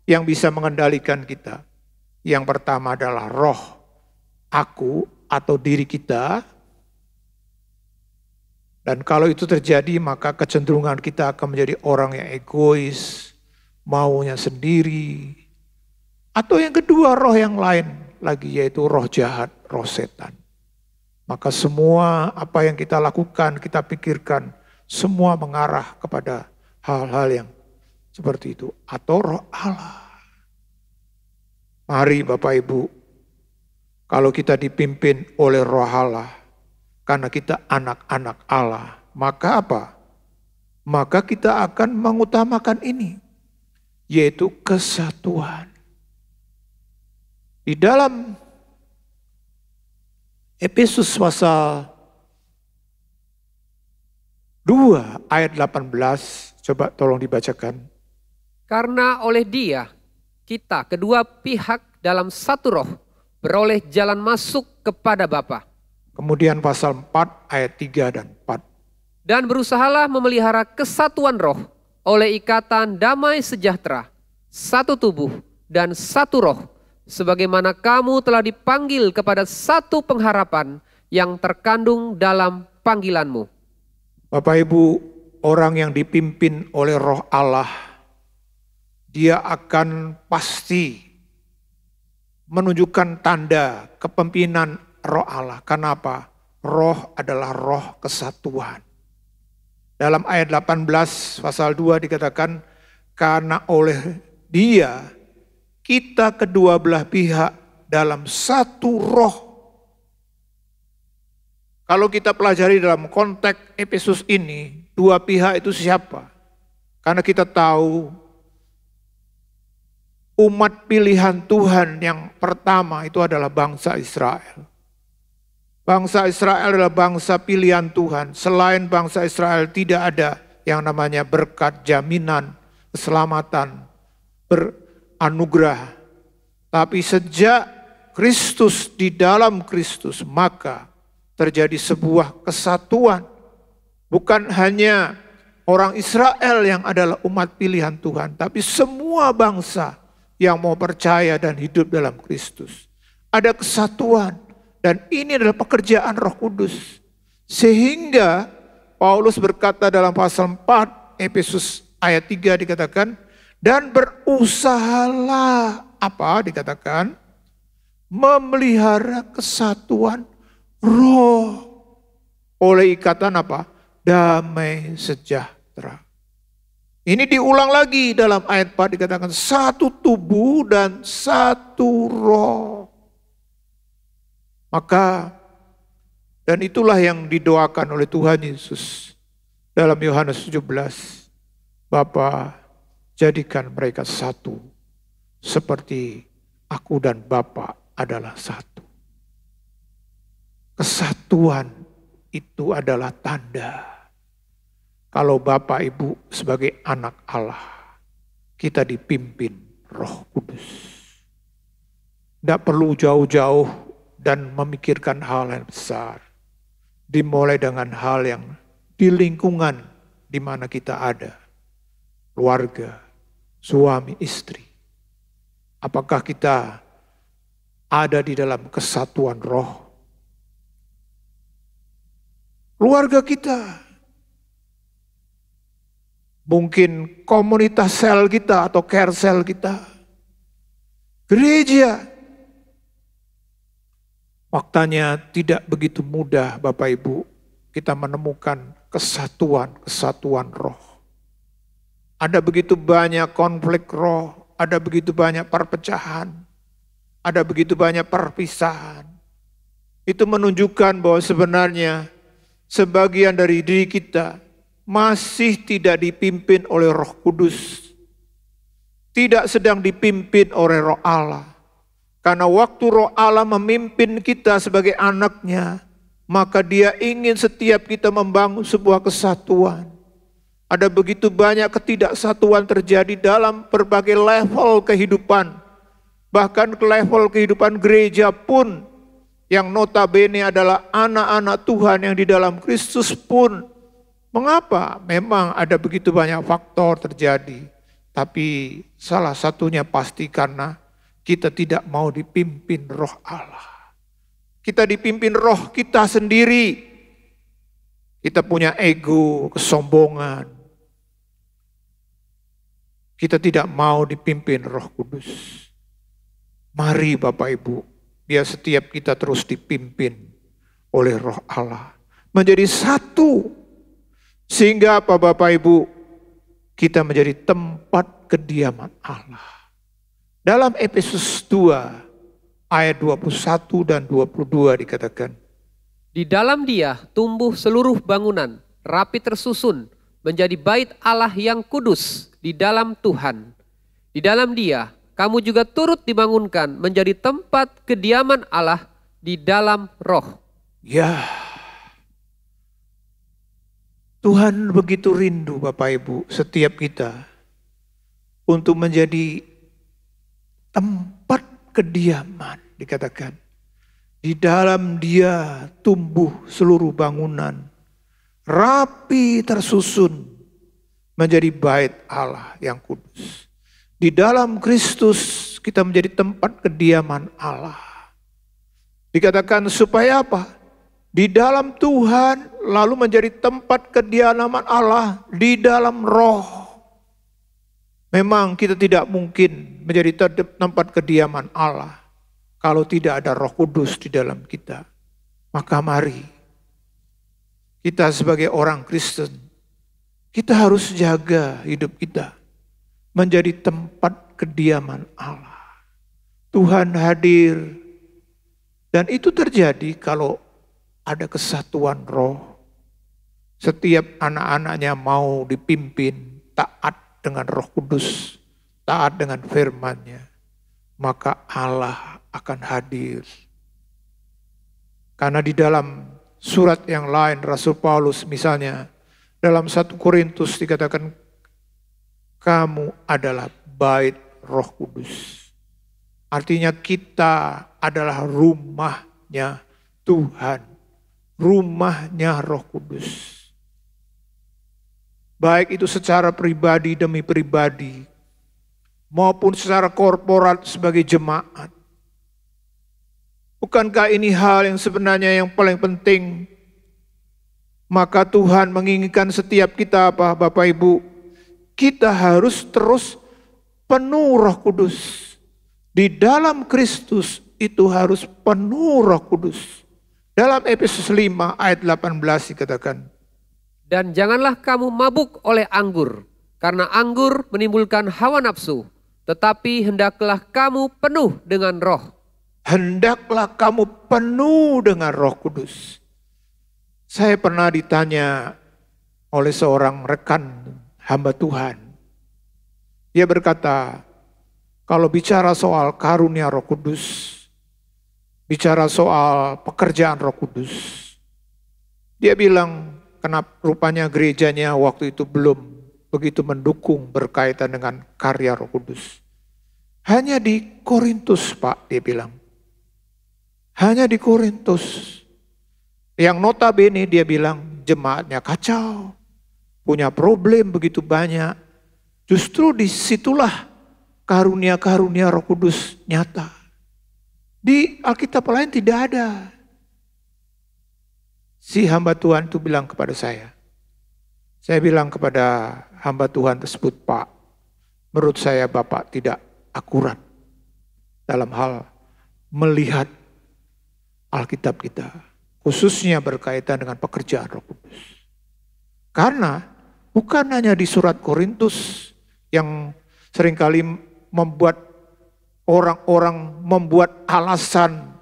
yang bisa mengendalikan kita. Yang pertama adalah roh aku atau diri kita. Dan kalau itu terjadi, maka kecenderungan kita akan menjadi orang yang egois, maunya sendiri. Atau yang kedua, roh yang lain lagi, yaitu roh jahat, roh setan. Maka semua apa yang kita lakukan, kita pikirkan, semua mengarah kepada hal-hal yang seperti itu. Atau roh Allah. Mari Bapak Ibu, kalau kita dipimpin oleh Roh Allah, karena kita anak-anak Allah, maka apa? Maka kita akan mengutamakan ini. yaitu kesatuan. Di dalam Efesus pasal 2 ayat 18, coba tolong dibacakan. Karena oleh Dia, kita kedua pihak dalam satu roh, beroleh jalan masuk kepada Bapa. Kemudian pasal 4 ayat 3 dan 4. Dan berusahalah memelihara kesatuan roh oleh ikatan damai sejahtera, satu tubuh dan satu roh, sebagaimana kamu telah dipanggil kepada satu pengharapan yang terkandung dalam panggilanmu. Bapak Ibu, orang yang dipimpin oleh Roh Allah, dia akan pasti menunjukkan tanda kepemimpinan Roh Allah. Kenapa? Roh adalah roh kesatuan. Dalam ayat 18 pasal 2 dikatakan, karena oleh Dia kita kedua belah pihak dalam satu roh. Kalau kita pelajari dalam konteks Efesus ini, dua pihak itu siapa? Karena kita tahu umat pilihan Tuhan yang pertama itu adalah bangsa Israel. Bangsa Israel adalah bangsa pilihan Tuhan. Selain bangsa Israel tidak ada yang namanya berkat, jaminan, keselamatan, beranugerah. Tapi sejak Kristus, di dalam Kristus, maka terjadi sebuah kesatuan. Bukan hanya orang Israel yang adalah umat pilihan Tuhan, tapi semua bangsa yang mau percaya dan hidup dalam Kristus. Ada kesatuan, dan ini adalah pekerjaan Roh Kudus. Sehingga Paulus berkata dalam pasal 4 Efesus ayat 3 dikatakan, dan berusahalah, apa dikatakan? Memelihara kesatuan roh oleh ikatan apa? Damai sejahtera. Ini diulang lagi dalam ayat 4 dikatakan satu tubuh dan satu roh. Maka dan itulah yang didoakan oleh Tuhan Yesus dalam Yohanes 17. Bapa, jadikan mereka satu seperti aku dan Bapa adalah satu. Kesatuan itu adalah tanda kalau Bapak Ibu sebagai anak Allah, kita dipimpin Roh Kudus. Tidak perlu jauh-jauh dan memikirkan hal yang besar. Dimulai dengan hal yang di lingkungan di mana kita ada. Keluarga, suami, istri. Apakah kita ada di dalam kesatuan roh? Keluarga kita, mungkin komunitas sel kita atau care sel kita, gereja. Faktanya tidak begitu mudah Bapak Ibu kita menemukan kesatuan roh. Ada begitu banyak konflik roh, ada begitu banyak perpecahan, ada begitu banyak perpisahan. Itu menunjukkan bahwa sebenarnya sebagian dari diri kita masih tidak dipimpin oleh Roh Kudus. Tidak sedang dipimpin oleh Roh Allah. Karena waktu Roh Allah memimpin kita sebagai anaknya, maka Dia ingin setiap kita membangun sebuah kesatuan. Ada begitu banyak ketidaksatuan terjadi dalam berbagai level kehidupan. Bahkan ke level kehidupan gereja pun, yang notabene adalah anak-anak Tuhan yang di dalam Kristus pun. Mengapa? Memang ada begitu banyak faktor terjadi. Tapi salah satunya pasti karena kita tidak mau dipimpin Roh Allah. Kita dipimpin roh kita sendiri. Kita punya ego, kesombongan. Kita tidak mau dipimpin Roh Kudus. Mari Bapak Ibu, biar setiap kita terus dipimpin oleh Roh Allah. Menjadi satu. Sehingga apa Bapak Ibu? Kita menjadi tempat kediaman Allah. Dalam Efesus 2 ayat 21 dan 22 dikatakan, Di dalam Dia tumbuh seluruh bangunan, rapi tersusun, menjadi bait Allah yang kudus di dalam Tuhan. Di dalam Dia, kamu juga turut dibangunkan menjadi tempat kediaman Allah di dalam Roh. Ya, Tuhan begitu rindu Bapak Ibu setiap kita untuk menjadi tempat kediaman, dikatakan. Di dalam Dia tumbuh seluruh bangunan, rapi tersusun menjadi bait Allah yang kudus. Di dalam Kristus kita menjadi tempat kediaman Allah. Dikatakan supaya apa? Di dalam Tuhan lalu menjadi tempat kediaman Allah di dalam Roh. Memang kita tidak mungkin menjadi tempat kediaman Allah kalau tidak ada Roh Kudus di dalam kita. Maka mari kita sebagai orang Kristen, kita harus jaga hidup kita menjadi tempat kediaman Allah. Tuhan hadir, dan itu terjadi kalau ada kesatuan roh. Setiap anak-anaknya mau dipimpin taat dengan Roh Kudus, taat dengan firman-Nya, maka Allah akan hadir. Karena di dalam surat yang lain Rasul Paulus misalnya dalam 1 Korintus dikatakan kamu adalah bait Roh Kudus. Artinya kita adalah rumahnya Tuhan, rumahnya Roh Kudus. Baik itu secara pribadi demi pribadi maupun secara korporat sebagai jemaat. Bukankah ini hal yang sebenarnya yang paling penting? Maka Tuhan menginginkan setiap kita apa Bapak Ibu? Kita harus terus penuh Roh Kudus. Di dalam Kristus itu harus penuh Roh Kudus. Dalam Efesus 5 ayat 18 dikatakan, Dan janganlah kamu mabuk oleh anggur, karena anggur menimbulkan hawa nafsu, tetapi hendaklah kamu penuh dengan roh. Hendaklah kamu penuh dengan Roh Kudus. Saya pernah ditanya oleh seorang rekan hamba Tuhan. Dia berkata, kalau bicara soal karunia Roh Kudus, bicara soal pekerjaan Roh Kudus, dia bilang, kenapa rupanya gerejanya waktu itu belum begitu mendukung berkaitan dengan karya Roh Kudus. Hanya di Korintus Pak, dia bilang. Hanya di Korintus. Yang notabene dia bilang jemaatnya kacau. Punya problem begitu banyak. Justru disitulah karunia-karunia Roh Kudus nyata. Di Alkitab lain tidak ada. Si hamba Tuhan itu bilang kepada saya. Saya bilang kepada hamba Tuhan tersebut, Pak, menurut saya Bapak tidak akurat dalam hal melihat Alkitab kita, khususnya berkaitan dengan pekerjaan Roh Kudus. Karena bukan hanya di surat Korintus yang seringkali membuat orang-orang membuat alasan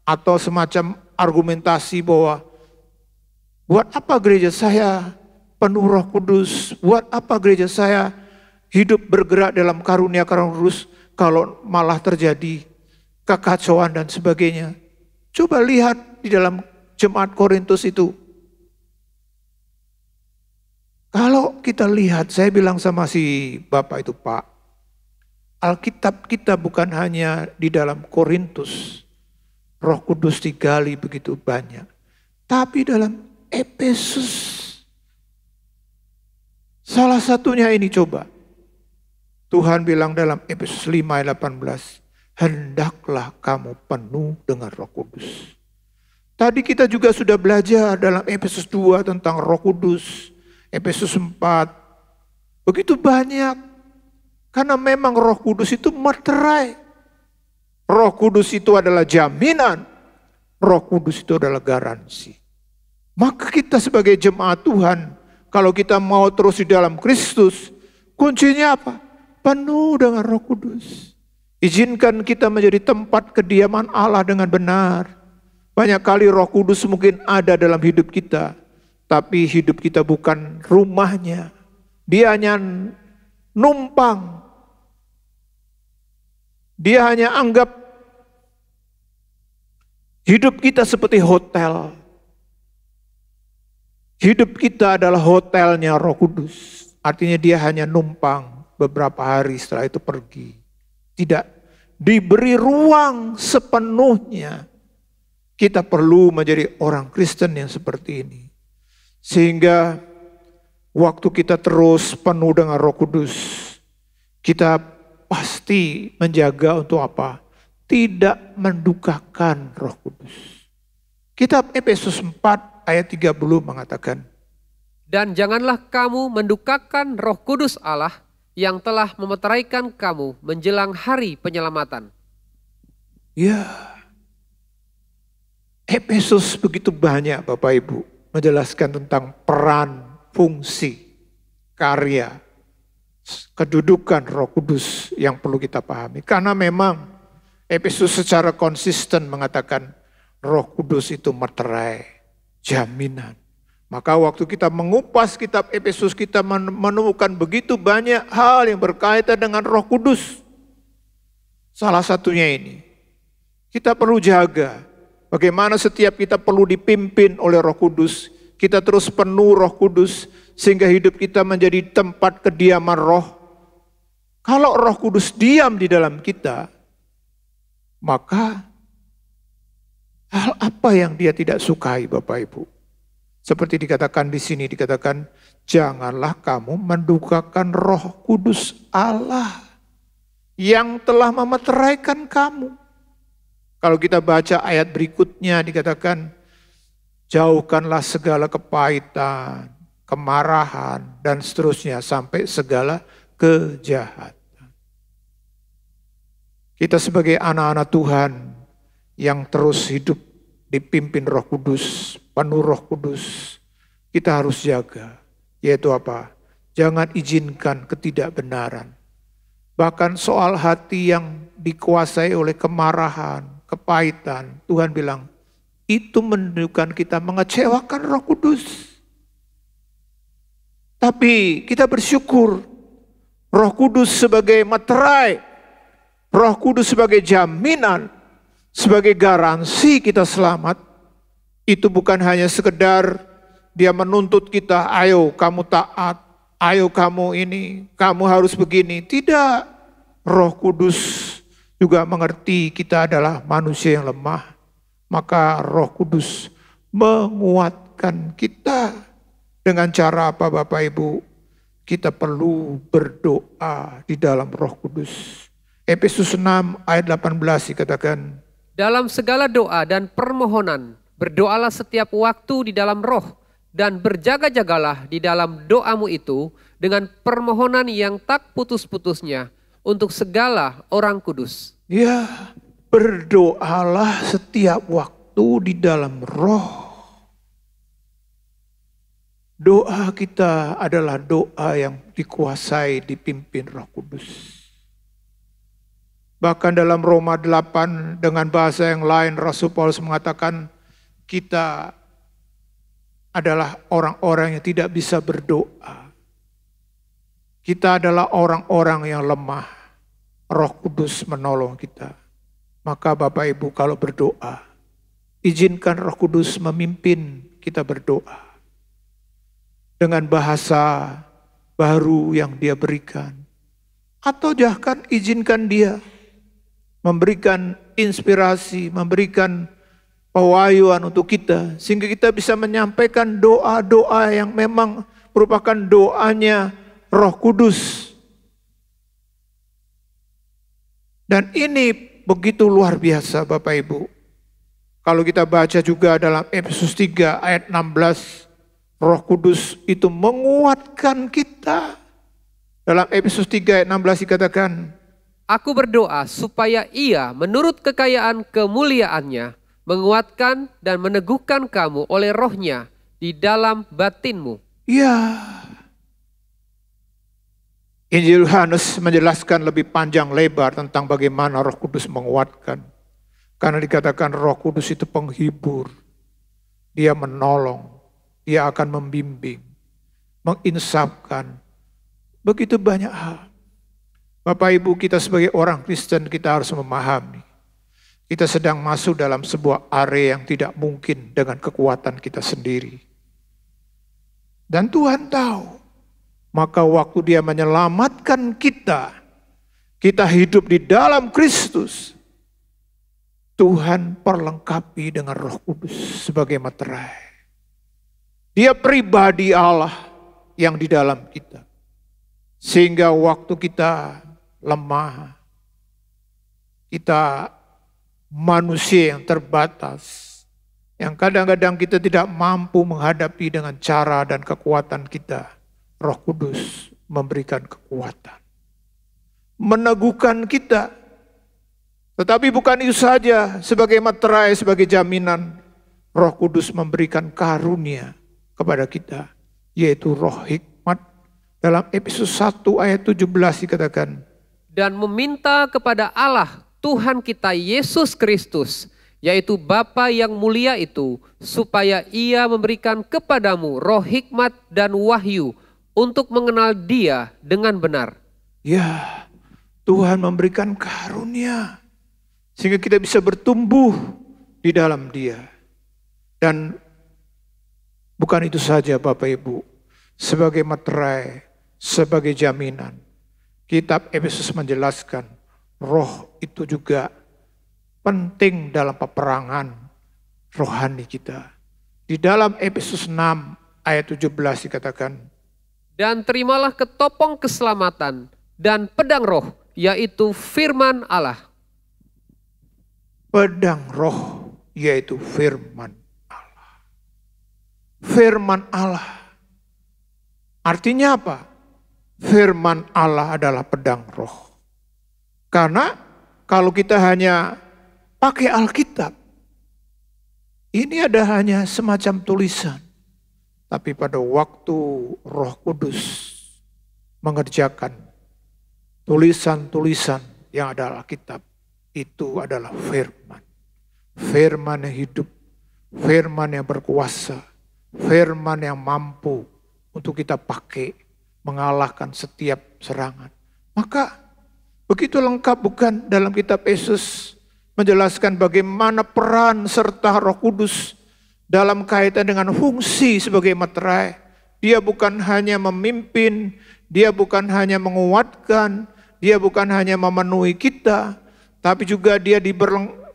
atau semacam argumentasi bahwa buat apa gereja saya penuh Roh Kudus, buat apa gereja saya hidup bergerak dalam karunia-karunia Kudus kalau malah terjadi kekacauan dan sebagainya. Coba lihat di dalam jemaat Korintus itu. Kalau kita lihat, saya bilang sama si Bapak itu, Pak, Alkitab kita bukan hanya di dalam Korintus, Roh Kudus digali begitu banyak, tapi dalam Efesus. Salah satunya ini coba. Tuhan bilang dalam Efesus 5 ayat 18, hendaklah kamu penuh dengan Roh Kudus. Tadi kita juga sudah belajar dalam Efesus 2 tentang Roh Kudus, Efesus 4. Begitu banyak. Karena memang Roh Kudus itu materai. Roh Kudus itu adalah jaminan. Roh Kudus itu adalah garansi. Maka kita sebagai jemaat Tuhan, kalau kita mau terus di dalam Kristus, kuncinya apa? Penuh dengan Roh Kudus. Izinkan kita menjadi tempat kediaman Allah dengan benar. Banyak kali Roh Kudus mungkin ada dalam hidup kita, tapi hidup kita bukan rumahnya. Dia hanya numpang. Dia hanya anggap hidup kita seperti hotel. Hidup kita adalah hotelnya Roh Kudus. Artinya dia hanya numpang beberapa hari setelah itu pergi. Tidak diberi ruang sepenuhnya. Kita perlu menjadi orang Kristen yang seperti ini. Sehingga waktu kita terus penuh dengan Roh Kudus, kita pasti menjaga untuk apa? Tidak mendukakan Roh Kudus. Kitab Efesus 4 ayat 30 mengatakan, Dan janganlah kamu mendukakan Roh Kudus Allah yang telah memeteraikan kamu menjelang hari penyelamatan. ya, Efesus begitu banyak Bapak Ibu menjelaskan tentang peran, fungsi, karya, kedudukan Roh Kudus yang perlu kita pahami. Karena memang Efesus secara konsisten mengatakan Roh Kudus itu meterai, jaminan. Maka waktu kita mengupas kitab Efesus, kita menemukan begitu banyak hal yang berkaitan dengan Roh Kudus. Salah satunya ini, kita perlu jaga bagaimana setiap kita perlu dipimpin oleh Roh Kudus. Kita terus penuh Roh Kudus sehingga hidup kita menjadi tempat kediaman Roh. Kalau Roh Kudus diam di dalam kita, maka hal apa yang dia tidak sukai Bapak Ibu? Seperti dikatakan di sini, dikatakan janganlah kamu mendukakan Roh Kudus Allah yang telah memeteraikan kamu. Kalau kita baca ayat berikutnya dikatakan jauhkanlah segala kepahitan, kemarahan dan seterusnya sampai segala kejahatan. Kita sebagai anak-anak Tuhan yang terus hidup dipimpin Roh Kudus, penuh Roh Kudus, kita harus jaga. Yaitu apa? Jangan izinkan ketidakbenaran. Bahkan soal hati yang dikuasai oleh kemarahan, kepahitan, Tuhan bilang, itu menunjukkan kita mengecewakan Roh Kudus. Tapi kita bersyukur, Roh Kudus sebagai materai, Roh Kudus sebagai jaminan, sebagai garansi kita selamat, itu bukan hanya sekedar dia menuntut kita, ayo kamu taat, ayo kamu ini, kamu harus begini. Tidak, Roh Kudus juga mengerti kita adalah manusia yang lemah. Maka Roh Kudus menguatkan kita dengan cara apa Bapak Ibu? Kita perlu berdoa di dalam Roh Kudus. Efesus 6 ayat 18 dikatakan, Dalam segala doa dan permohonan, berdoalah setiap waktu di dalam roh, dan berjaga-jagalah di dalam doamu itu dengan permohonan yang tak putus-putusnya untuk segala orang kudus. ya, berdoalah setiap waktu di dalam roh. Doa kita adalah doa yang dikuasai, dipimpin Roh Kudus. Bahkan dalam Roma 8 dengan bahasa yang lain Rasul Paulus mengatakan kita adalah orang-orang yang tidak bisa berdoa. Kita adalah orang-orang yang lemah. Roh Kudus menolong kita. Maka Bapak Ibu kalau berdoa, izinkan Roh Kudus memimpin kita berdoa. Dengan bahasa baru yang dia berikan. Atau bahkan izinkan dia memberikan inspirasi, memberikan pewahyuan untuk kita. Sehingga kita bisa menyampaikan doa-doa yang memang merupakan doanya Roh Kudus. Dan ini begitu luar biasa Bapak Ibu. Kalau kita baca juga dalam Efesus 3 ayat 16, Roh Kudus itu menguatkan kita. Dalam Efesus 3 ayat 16 dikatakan, Aku berdoa supaya ia menurut kekayaan kemuliaannya menguatkan dan meneguhkan kamu oleh rohnya di dalam batinmu. ya. Injil Yohanes menjelaskan lebih panjang lebar tentang bagaimana Roh Kudus menguatkan. Karena dikatakan Roh Kudus itu penghibur. Dia menolong. Dia akan membimbing. Menginsafkan. Begitu banyak hal. Bapak Ibu, kita sebagai orang Kristen kita harus memahami. Kita sedang masuk dalam sebuah area yang tidak mungkin dengan kekuatan kita sendiri. Dan Tuhan tahu. Maka waktu Dia menyelamatkan kita, kita hidup di dalam Kristus. Tuhan perlengkapi dengan Roh Kudus sebagai materai. Dia pribadi Allah yang di dalam kita. Sehingga waktu kita lemah, kita manusia yang terbatas, yang kadang-kadang kita tidak mampu menghadapi dengan cara dan kekuatan kita, Roh Kudus memberikan kekuatan, meneguhkan kita. Tetapi bukan itu saja, sebagai materai, sebagai jaminan, Roh Kudus memberikan karunia kepada kita, yaitu roh hikmat. Dalam Efesus 1 ayat 17 dikatakan, dan meminta kepada Allah Tuhan kita Yesus Kristus, yaitu Bapa yang mulia itu, supaya Ia memberikan kepadamu roh hikmat dan wahyu untuk mengenal Dia dengan benar. Ya, Tuhan memberikan karunia sehingga kita bisa bertumbuh di dalam Dia. Dan bukan itu saja Bapak Ibu, sebagai materai, sebagai jaminan, kitab Efesus menjelaskan roh itu juga penting dalam peperangan rohani kita. Di dalam Efesus 6 ayat 17 dikatakan, dan terimalah ketopong keselamatan dan pedang roh, yaitu firman Allah. Pedang roh yaitu firman Allah. Firman Allah. Artinya apa? Firman Allah adalah pedang roh. Karena kalau kita hanya pakai Alkitab, ini ada hanya semacam tulisan. Tapi pada waktu Roh Kudus mengerjakan tulisan-tulisan yang ada Alkitab, itu adalah firman. Firman yang hidup, firman yang berkuasa, firman yang mampu untuk kita pakai mengalahkan setiap serangan. Maka begitu lengkap bukan dalam kitab Efesus menjelaskan bagaimana peran serta Roh Kudus dalam kaitan dengan fungsi sebagai materai. Dia bukan hanya memimpin, dia bukan hanya menguatkan, dia bukan hanya memenuhi kita, tapi juga dia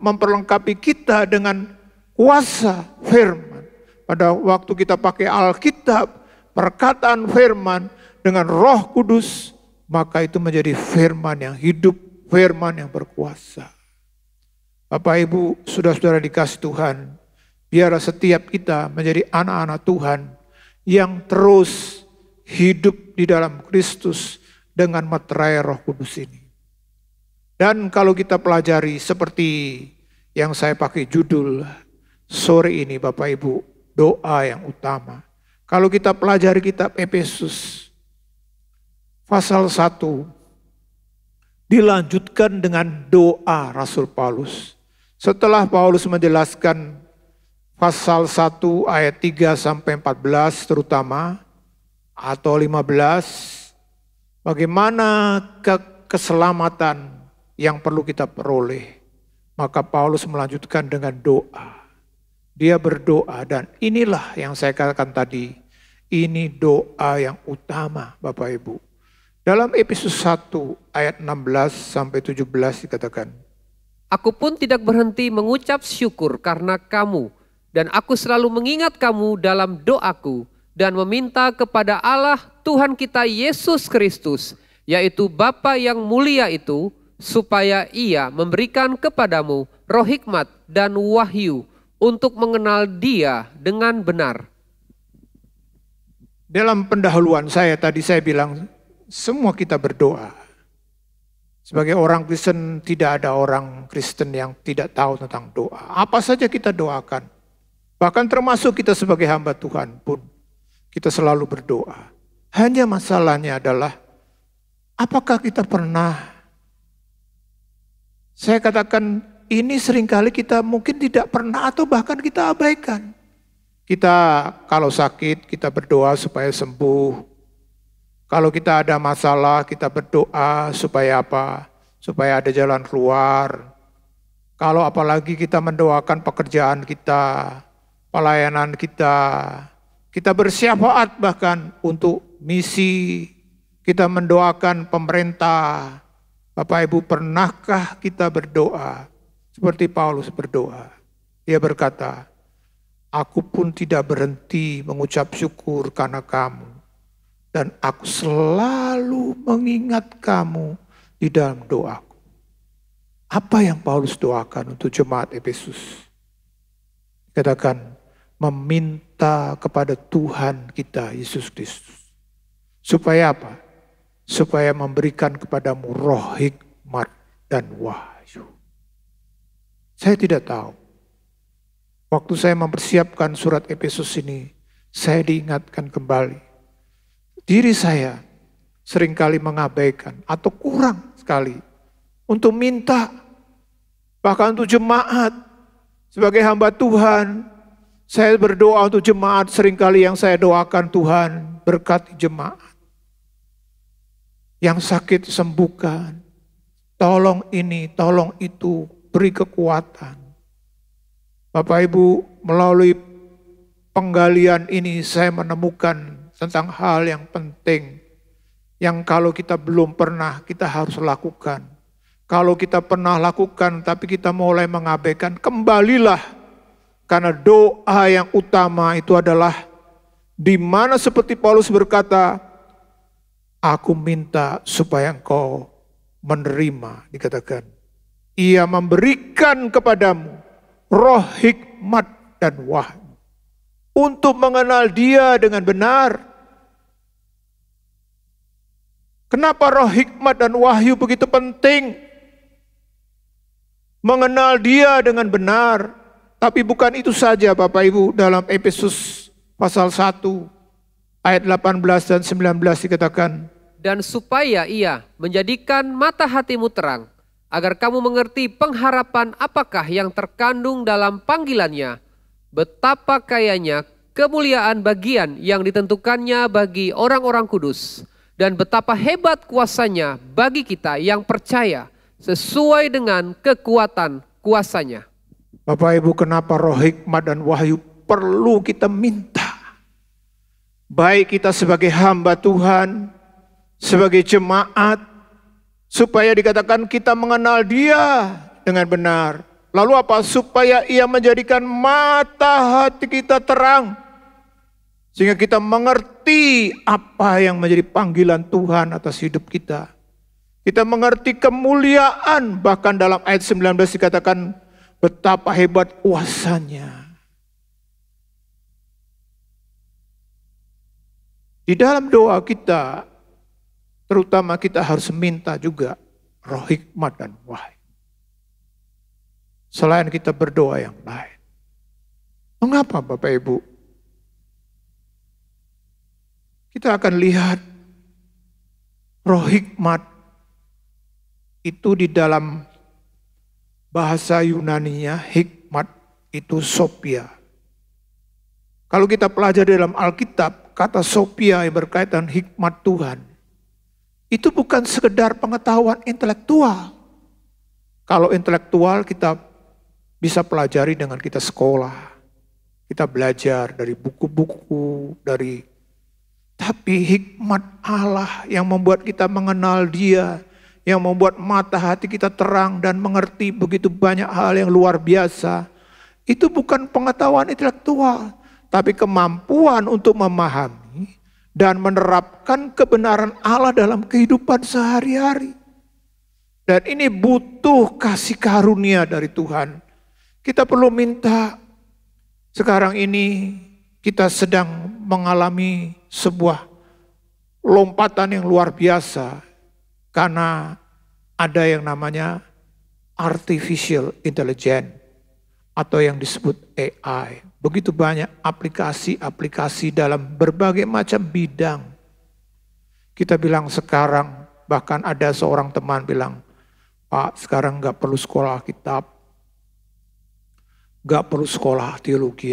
memperlengkapi kita dengan kuasa firman. Pada waktu kita pakai Alkitab, perkataan firman dengan Roh Kudus, maka itu menjadi firman yang hidup, firman yang berkuasa. Bapak Ibu, saudara-saudara dikasih Tuhan, biarlah setiap kita menjadi anak-anak Tuhan yang terus hidup di dalam Kristus dengan materai Roh Kudus ini. Dan kalau kita pelajari seperti yang saya pakai judul sore ini Bapak Ibu, doa yang utama. Kalau kita pelajari kitab Efesus pasal 1 dilanjutkan dengan doa Rasul Paulus. Setelah Paulus menjelaskan pasal 1 ayat 3 sampai 14 terutama atau 15, bagaimana keselamatan yang perlu kita peroleh, maka Paulus melanjutkan dengan doa. Dia berdoa dan inilah yang saya katakan tadi, ini doa yang utama Bapak Ibu. Dalam Efesus 1 ayat 16 sampai 17 dikatakan, aku pun tidak berhenti mengucap syukur karena kamu, dan aku selalu mengingat kamu dalam doaku dan meminta kepada Allah Tuhan kita Yesus Kristus, yaitu Bapa yang mulia itu, supaya Ia memberikan kepadamu roh hikmat dan wahyu untuk mengenal Dia dengan benar. Dalam pendahuluan saya tadi saya bilang semua kita berdoa. Sebagai orang Kristen tidak ada orang Kristen yang tidak tahu tentang doa. Apa saja kita doakan. Bahkan termasuk kita sebagai hamba Tuhan pun kita selalu berdoa. Hanya masalahnya adalah apakah kita pernah, saya katakan ini seringkali kita mungkin tidak pernah atau bahkan kita abaikan. Kita kalau sakit kita berdoa supaya sembuh. Kalau kita ada masalah, kita berdoa supaya apa? Supaya ada jalan keluar. Kalau apalagi kita mendoakan pekerjaan kita, pelayanan kita bersyafaat bahkan untuk misi, kita mendoakan pemerintah. Bapak Ibu, pernahkah kita berdoa seperti Paulus berdoa? Dia berkata, aku pun tidak berhenti mengucap syukur karena kamu. Dan aku selalu mengingat kamu di dalam doaku. Apa yang Paulus doakan untuk jemaat Efesus? Katakan, meminta kepada Tuhan kita, Yesus Kristus. Supaya apa? Supaya memberikan kepadamu roh hikmat dan wahyu. Saya tidak tahu. Waktu saya mempersiapkan surat Efesus ini, saya diingatkan kembali. Diri saya seringkali mengabaikan atau kurang sekali untuk minta. Bahkan untuk jemaat, sebagai hamba Tuhan, saya berdoa untuk jemaat, seringkali yang saya doakan, Tuhan berkati jemaat. Yang sakit sembuhkan, tolong ini, tolong itu, beri kekuatan. Bapak Ibu, melalui penggalian ini saya menemukan tentang hal yang penting, yang kalau kita belum pernah, kita harus lakukan. Kalau kita pernah lakukan, tapi kita mulai mengabaikan, kembalilah. Karena doa yang utama itu adalah, di mana seperti Paulus berkata, aku minta supaya engkau menerima, dikatakan. Ia memberikan kepadamu roh hikmat dan wahyu, untuk mengenal dia dengan benar. Kenapa roh hikmat dan wahyu begitu penting? Mengenal dia dengan benar. Tapi bukan itu saja Bapak Ibu, dalam Efesus pasal 1 ayat 18 dan 19 dikatakan. Dan supaya ia menjadikan mata hatimu terang, agar kamu mengerti pengharapan apakah yang terkandung dalam panggilannya, betapa kayanya kemuliaan bagian yang ditentukannya bagi orang-orang kudus, dan betapa hebat kuasanya bagi kita yang percaya sesuai dengan kekuatan kuasanya. Bapak Ibu, kenapa roh hikmat dan wahyu perlu kita minta? Baik kita sebagai hamba Tuhan, sebagai jemaat, supaya dikatakan kita mengenal dia dengan benar. Lalu apa? Supaya ia menjadikan mata hati kita terang. Sehingga kita mengerti apa yang menjadi panggilan Tuhan atas hidup kita. Kita mengerti kemuliaan, bahkan dalam ayat 19 dikatakan betapa hebat kuasanya. Di dalam doa kita, terutama kita harus minta juga roh hikmat dan wahyu. Selain kita berdoa yang lain. Mengapa Bapak Ibu? Kita akan lihat roh hikmat itu di dalam bahasa Yunaninya, hikmat itu Sophia. Kalau kita pelajari dalam Alkitab, kata Sophia yang berkaitan hikmat Tuhan, itu bukan sekedar pengetahuan intelektual. Kalau intelektual kita bisa pelajari dengan kita sekolah. Kita belajar dari buku-buku, tapi hikmat Allah yang membuat kita mengenal dia, yang membuat mata hati kita terang dan mengerti begitu banyak hal yang luar biasa. Itu bukan pengetahuan intelektual, tapi kemampuan untuk memahami dan menerapkan kebenaran Allah dalam kehidupan sehari-hari. Dan ini butuh kasih karunia dari Tuhan. Kita perlu minta. Sekarang ini kita sedang mengalami sebuah lompatan yang luar biasa. Karena ada yang namanya artificial intelligence atau yang disebut AI. Begitu banyak aplikasi-aplikasi dalam berbagai macam bidang. Kita bilang sekarang, bahkan ada seorang teman bilang, Pak, sekarang gak perlu sekolah kitab, gak perlu sekolah teologi.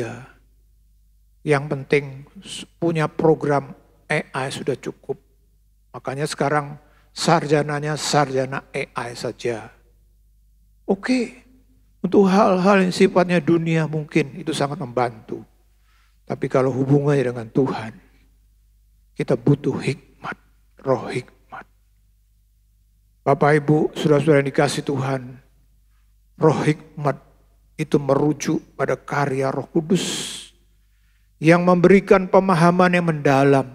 Yang penting punya program AI sudah cukup. Makanya sekarang sarjananya sarjana AI saja. Oke, untuk hal-hal yang sifatnya dunia mungkin itu sangat membantu. Tapi kalau hubungannya dengan Tuhan, kita butuh hikmat, roh hikmat. Bapak Ibu, saudara-saudara yang dikasih Tuhan, roh hikmat itu merujuk pada karya Roh Kudus yang memberikan pemahaman yang mendalam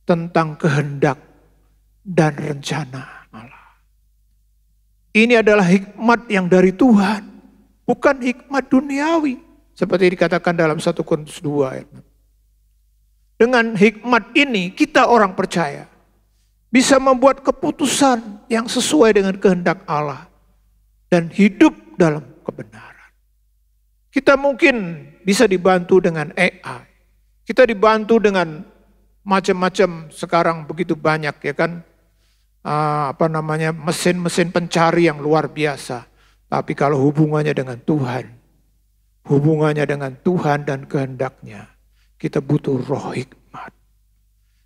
tentang kehendak dan rencana Allah. Ini adalah hikmat yang dari Tuhan, bukan hikmat duniawi. Seperti dikatakan dalam 1 Korintus 2 ayat 6. Dengan hikmat ini kita orang percaya bisa membuat keputusan yang sesuai dengan kehendak Allah dan hidup dalam kebenaran. Kita mungkin bisa dibantu dengan AI. Kita dibantu dengan macam-macam sekarang begitu banyak ya kan. Mesin-mesin pencari yang luar biasa. Tapi kalau hubungannya dengan Tuhan, hubungannya dengan Tuhan dan kehendaknya, kita butuh roh hikmat.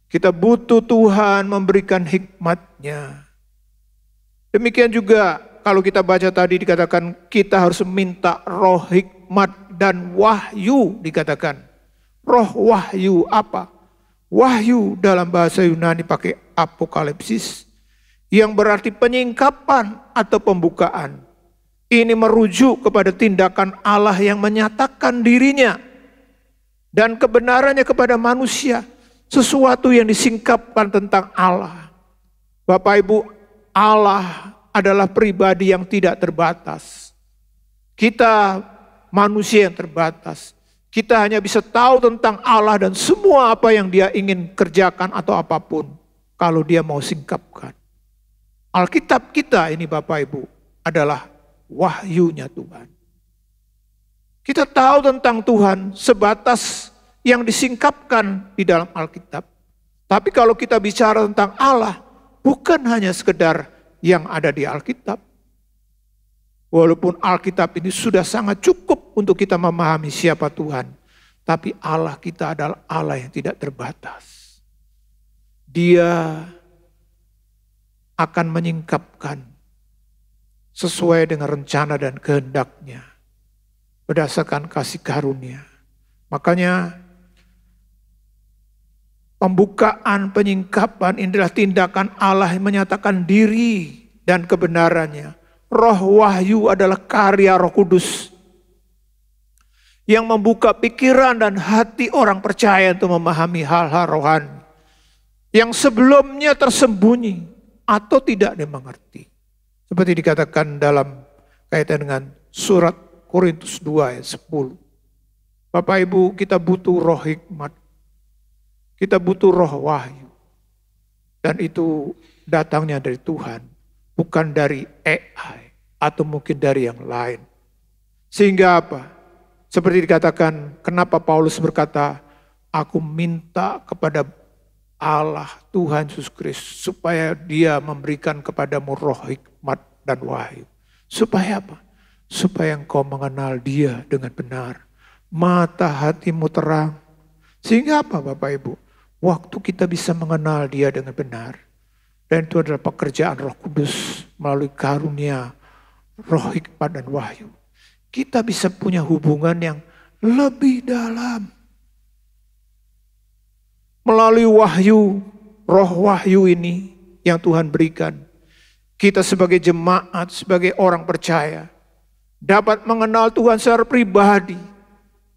Kita butuh Tuhan memberikan hikmatnya. Demikian juga kalau kita baca tadi dikatakan kita harus minta roh hikmat dan wahyu dikatakan. Roh wahyu apa? Wahyu dalam bahasa Yunani pakai apokalipsis yang berarti penyingkapan atau pembukaan. Ini merujuk kepada tindakan Allah yang menyatakan dirinya dan kebenarannya kepada manusia. Sesuatu yang disingkapkan tentang Allah. Bapak Ibu, Allah adalah pribadi yang tidak terbatas. Kita manusia yang terbatas. Kita hanya bisa tahu tentang Allah dan semua apa yang Dia ingin kerjakan atau apapun. Kalau Dia mau singkapkan. Alkitab kita ini Bapak Ibu adalah wahyunya Tuhan. Kita tahu tentang Tuhan sebatas yang disingkapkan di dalam Alkitab. Tapi kalau kita bicara tentang Allah, bukan hanya sekedar yang ada di Alkitab. Walaupun Alkitab ini sudah sangat cukup untuk kita memahami siapa Tuhan. Tapi Allah kita adalah Allah yang tidak terbatas. Dia akan menyingkapkan sesuai dengan rencana dan kehendaknya. Berdasarkan kasih karunia. Makanya pembukaan, penyingkapan ini adalah tindakan Allah yang menyatakan diri dan kebenarannya. Roh wahyu adalah karya Roh Kudus. Yang membuka pikiran dan hati orang percaya untuk memahami hal-hal rohani. Yang sebelumnya tersembunyi atau tidak dimengerti. Seperti dikatakan dalam kaitan dengan surat Korintus 2 ayat 10. Bapak Ibu, kita butuh roh hikmat. Kita butuh roh wahyu. Dan itu datangnya dari Tuhan. Bukan dari AI. Atau mungkin dari yang lain. Sehingga apa? Seperti dikatakan, kenapa Paulus berkata, aku minta kepada Allah Tuhan Yesus Kristus supaya Dia memberikan kepadamu roh hikmat dan wahyu. Supaya apa? Supaya engkau mengenal Dia dengan benar. Mata hatimu terang. Sehingga apa Bapak Ibu? Waktu kita bisa mengenal Dia dengan benar. Dan itu adalah pekerjaan Roh Kudus melalui karunia roh hikmat dan wahyu. Kita bisa punya hubungan yang lebih dalam. Melalui wahyu, roh wahyu ini yang Tuhan berikan. Kita sebagai jemaat, sebagai orang percaya. Dapat mengenal Tuhan secara pribadi.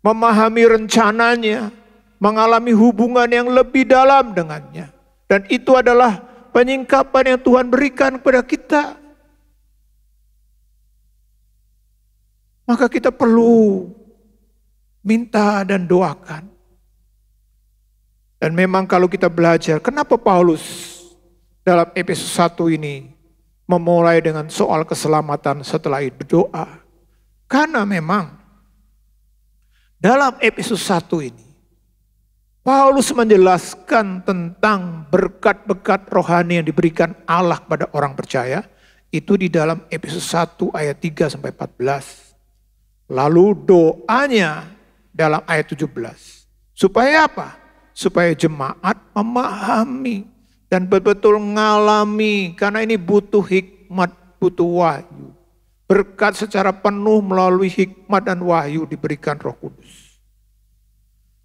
Memahami rencananya. Mengalami hubungan yang lebih dalam dengannya. Dan itu adalah penyingkapan yang Tuhan berikan kepada kita. Maka kita perlu minta dan doakan. Dan memang kalau kita belajar, kenapa Paulus dalam Efesus 1 ini memulai dengan soal keselamatan setelah itu berdoa. Karena memang dalam Efesus 1 ini, Paulus menjelaskan tentang berkat-berkat rohani yang diberikan Allah kepada orang percaya. Itu di dalam Efesus 1 ayat 3 sampai 14. Lalu doanya dalam ayat 17. Supaya apa? Supaya jemaat memahami dan betul-betul ngalami, karena ini butuh hikmat, butuh wahyu. Berkat secara penuh melalui hikmat dan wahyu diberikan Roh Kudus.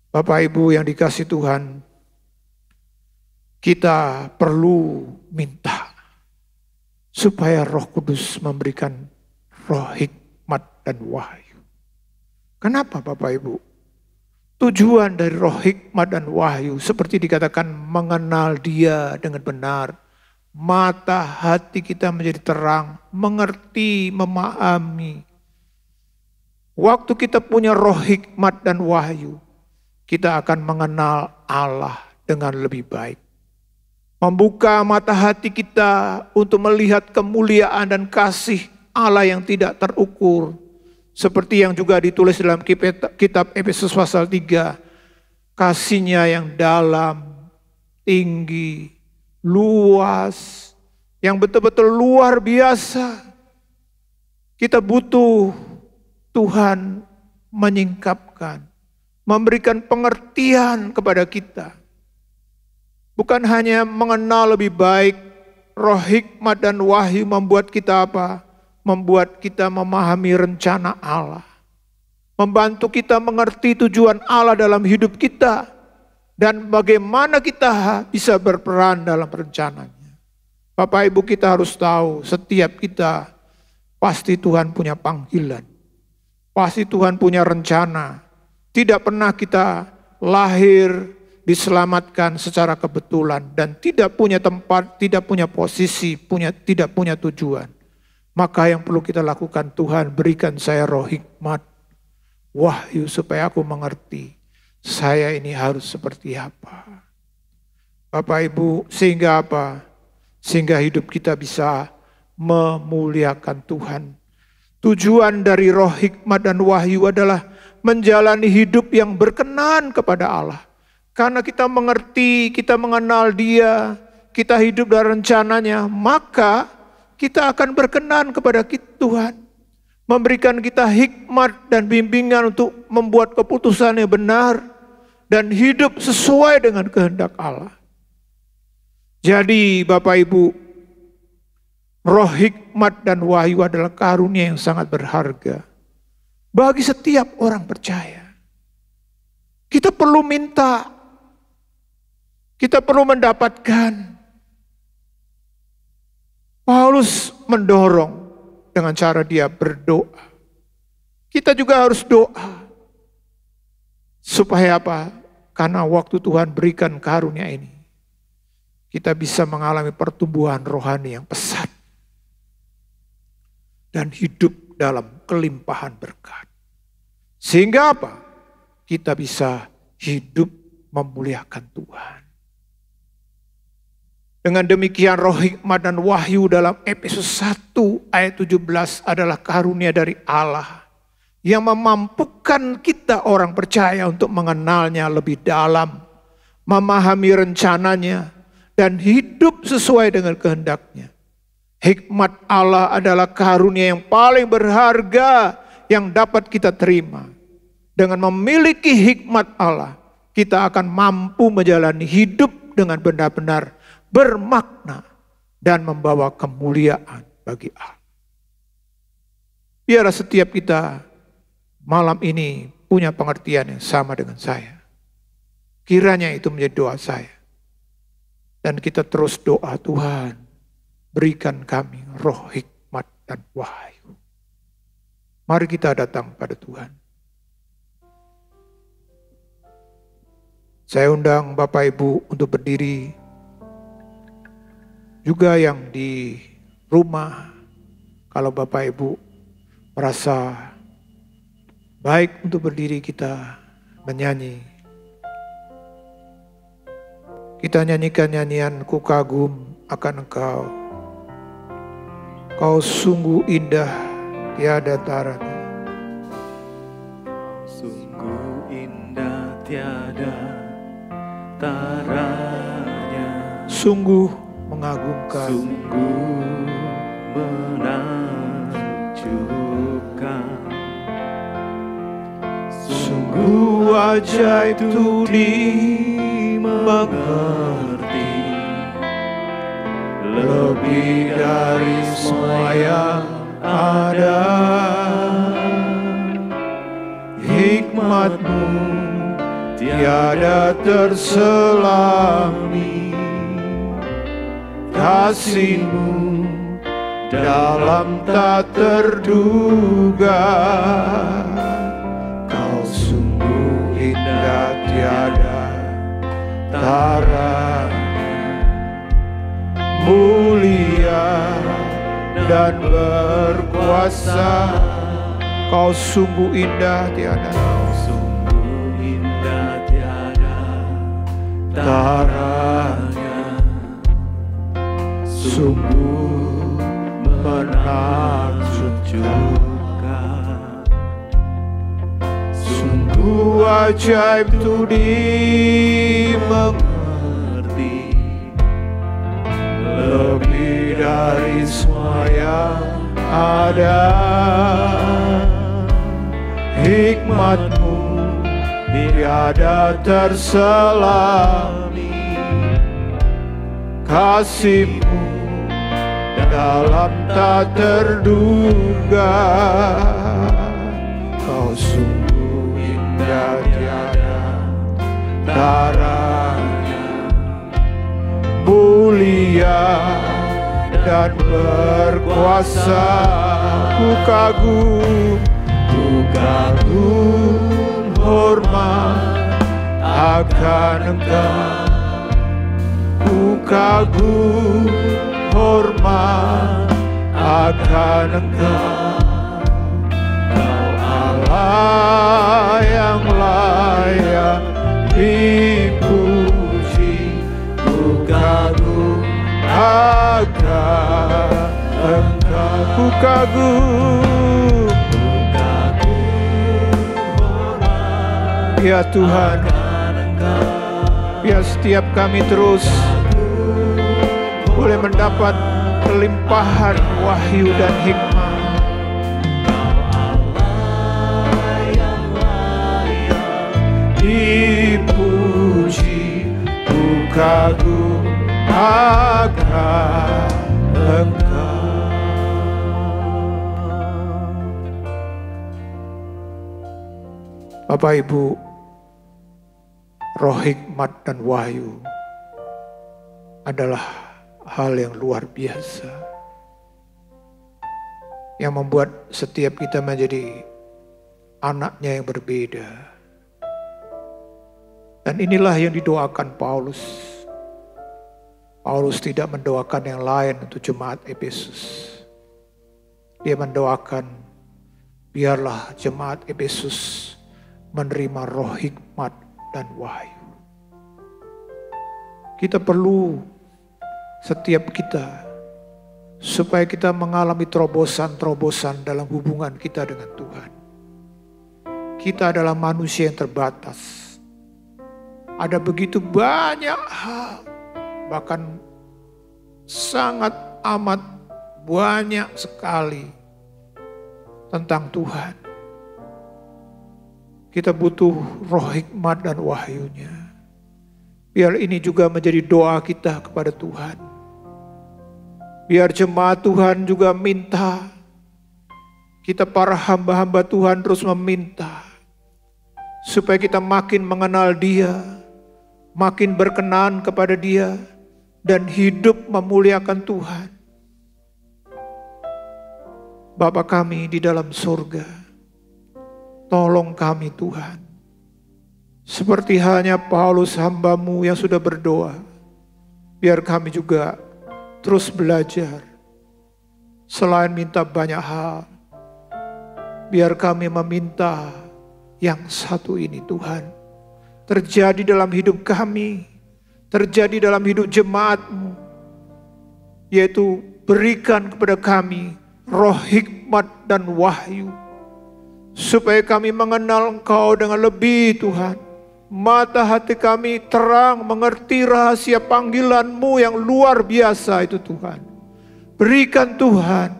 Bapak Ibu yang dikasihi Tuhan, kita perlu minta supaya Roh Kudus memberikan roh hikmat dan wahyu. Kenapa Bapak Ibu? Tujuan dari roh hikmat dan wahyu seperti dikatakan mengenal Dia dengan benar. Mata hati kita menjadi terang, mengerti, memahami. Waktu kita punya roh hikmat dan wahyu, kita akan mengenal Allah dengan lebih baik. Membuka mata hati kita untuk melihat kemuliaan dan kasih Allah yang tidak terukur. Seperti yang juga ditulis dalam kitab Efesus pasal 3. Kasihnya yang dalam, tinggi, luas, yang betul-betul luar biasa. Kita butuh Tuhan menyingkapkan, memberikan pengertian kepada kita. Bukan hanya mengenal lebih baik, roh hikmat dan wahyu membuat kita apa? Membuat kita memahami rencana Allah. Membantu kita mengerti tujuan Allah dalam hidup kita. Dan bagaimana kita bisa berperan dalam rencananya. Bapak Ibu, kita harus tahu setiap kita pasti Tuhan punya panggilan. Pasti Tuhan punya rencana. Tidak pernah kita lahir diselamatkan secara kebetulan. Dan tidak punya tempat, tidak punya posisi, tidak punya tujuan. Maka yang perlu kita lakukan, Tuhan berikan saya roh hikmat, wahyu supaya aku mengerti saya ini harus seperti apa. Bapak Ibu, sehingga apa? Sehingga hidup kita bisa memuliakan Tuhan. Tujuan dari roh hikmat dan wahyu adalah menjalani hidup yang berkenan kepada Allah. Karena kita mengerti, kita mengenal Dia, kita hidup dalam rencananya, maka kita akan berkenan kepada Tuhan. Memberikan kita hikmat dan bimbingan untuk membuat keputusan yang benar. Dan hidup sesuai dengan kehendak Allah. Jadi Bapak Ibu, roh hikmat dan wahyu adalah karunia yang sangat berharga. Bagi setiap orang percaya. Kita perlu minta. Kita perlu mendapatkan. Paulus mendorong dengan cara dia berdoa. Kita juga harus doa. Supaya apa? Karena waktu Tuhan berikan karunia ini, kita bisa mengalami pertumbuhan rohani yang pesat. Dan hidup dalam kelimpahan berkat. Sehingga apa? Kita bisa hidup memuliakan Tuhan. Dengan demikian roh hikmat dan wahyu dalam Efesus 1 ayat 17 adalah karunia dari Allah yang memampukan kita orang percaya untuk mengenalnya lebih dalam, memahami rencananya, dan hidup sesuai dengan kehendaknya. Hikmat Allah adalah karunia yang paling berharga yang dapat kita terima. Dengan memiliki hikmat Allah, kita akan mampu menjalani hidup dengan benar-benar bermakna dan membawa kemuliaan bagi Allah. Biarlah setiap kita malam ini punya pengertian yang sama dengan saya. Kiranya itu menjadi doa saya. Dan kita terus doa, Tuhan berikan kami roh hikmat dan wahyu. Mari kita datang pada Tuhan. Saya undang Bapak Ibu untuk berdiri. Juga yang di rumah, kalau Bapak Ibu merasa baik untuk berdiri, kita menyanyi. Kita nyanyikan nyanyian Ku Kagum Akan Engkau. Kau sungguh indah tiada taranya. Sungguh indah tiada taranya. Sungguh mengagumkan. Sungguh menakjubkan. Sungguh ajaib itu dimengerti. lebih dari semua yang ada. Hikmat-Mu tiada terselami, kasih-Mu dalam tak terduga. Kau sungguh indah tiada tara, mulia dan berkuasa. Kau sungguh indah tiada, Sungguh indah tiada taranya, sungguh menakjubkan. Sungguh ajaib tu dimengerti, lebih dari semua yang ada. Hikmat-Mu tiada terselami, kasih-Mu dalam tak terduga. Kau sungguh indah tiada taranya, mulia dan berkuasa. Ku kagum hormat akan Engkau. Ku kagum hormat akan Engkau. Kau Allah yang layak dipuji. Ku kagum akan Engkau. Ku kagum ya Tuhan. Biar setiap kami terus boleh mendapat kelimpahan wahyu dan hikmat. Dipuji, ku kagum akan Engkau. Bapak Ibu, roh hikmat dan wahyu adalah hal yang luar biasa yang membuat setiap kita menjadi anaknya yang berbeda. Dan inilah yang didoakan Paulus. Paulus tidak mendoakan yang lain untuk jemaat Efesus. Dia mendoakan biarlah jemaat Efesus menerima roh hikmat dan wahyu. Kita perlu setiap kita supaya kita mengalami terobosan-terobosan dalam hubungan kita dengan Tuhan. Kita adalah manusia yang terbatas. Ada begitu banyak hal, bahkan sangat amat banyak sekali tentang Tuhan. Kita butuh roh hikmat dan wahyunya. Biar ini juga menjadi doa kita kepada Tuhan. Biar jemaat Tuhan juga minta. Kita para hamba-hamba Tuhan terus meminta. Supaya kita makin mengenal Dia. Makin berkenan kepada Dia. Dan hidup memuliakan Tuhan. Bapa kami di dalam surga. Tolong kami Tuhan. Seperti halnya Paulus hamba-Mu yang sudah berdoa. Biar kami juga terus belajar. Selain minta banyak hal. Biar kami meminta yang satu ini Tuhan. Terjadi dalam hidup kami. Terjadi dalam hidup jemaat-Mu. Yaitu berikan kepada kami roh hikmat dan wahyu. Supaya kami mengenal Engkau dengan lebih Tuhan. Mata hati kami terang mengerti rahasia panggilan-Mu yang luar biasa itu Tuhan. Berikan Tuhan.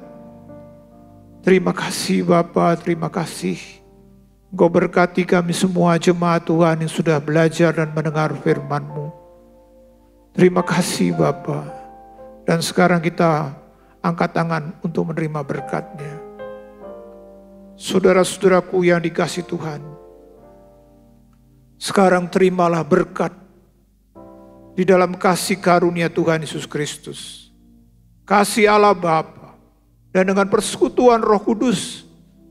Terima kasih Bapa, terima kasih. Engkau berkati kami semua jemaat Tuhan yang sudah belajar dan mendengar firman-Mu. Terima kasih Bapa. Dan sekarang kita angkat tangan untuk menerima berkat-Nya. Saudara-saudaraku yang dikasihi Tuhan, sekarang terimalah berkat di dalam kasih karunia Tuhan Yesus Kristus, kasih Allah Bapa, dan dengan persekutuan Roh Kudus,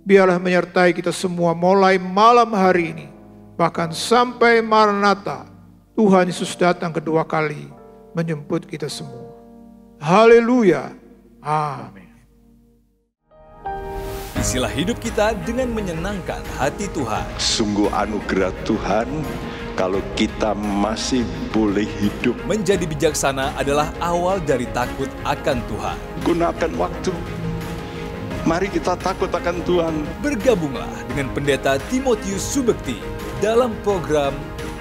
biarlah menyertai kita semua mulai malam hari ini, bahkan sampai Maranatha, Tuhan Yesus datang kedua kali menjemput kita semua. Haleluya. Amin. Isilah hidup kita dengan menyenangkan hati Tuhan. Sungguh anugerah Tuhan kalau kita masih boleh hidup. Menjadi bijaksana adalah awal dari takut akan Tuhan. Gunakan waktu. Mari kita takut akan Tuhan. Bergabunglah dengan Pendeta Timotius Subekti dalam program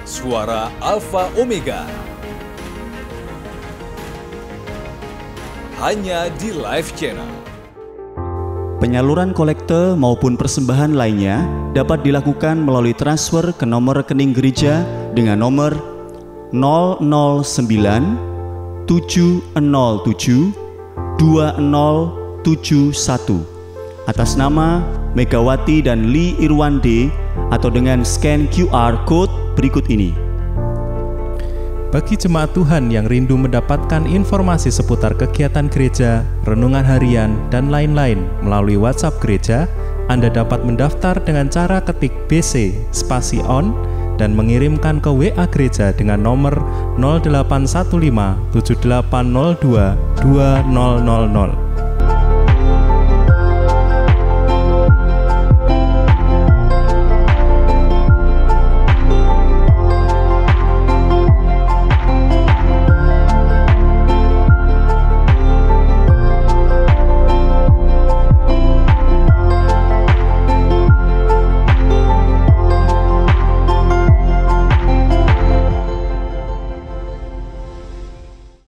Suara Alfa Omega. Hanya di Live Channel. Penyaluran kolekte maupun persembahan lainnya dapat dilakukan melalui transfer ke nomor rekening gereja dengan nomor 009 707 2071 atas nama Megawati dan Lee Irwande atau dengan scan QR Code berikut ini. Bagi jemaat Tuhan yang rindu mendapatkan informasi seputar kegiatan gereja, renungan harian, dan lain-lain melalui WhatsApp gereja, Anda dapat mendaftar dengan cara ketik BC spasi on dan mengirimkan ke WA gereja dengan nomor 0815 7802 2000.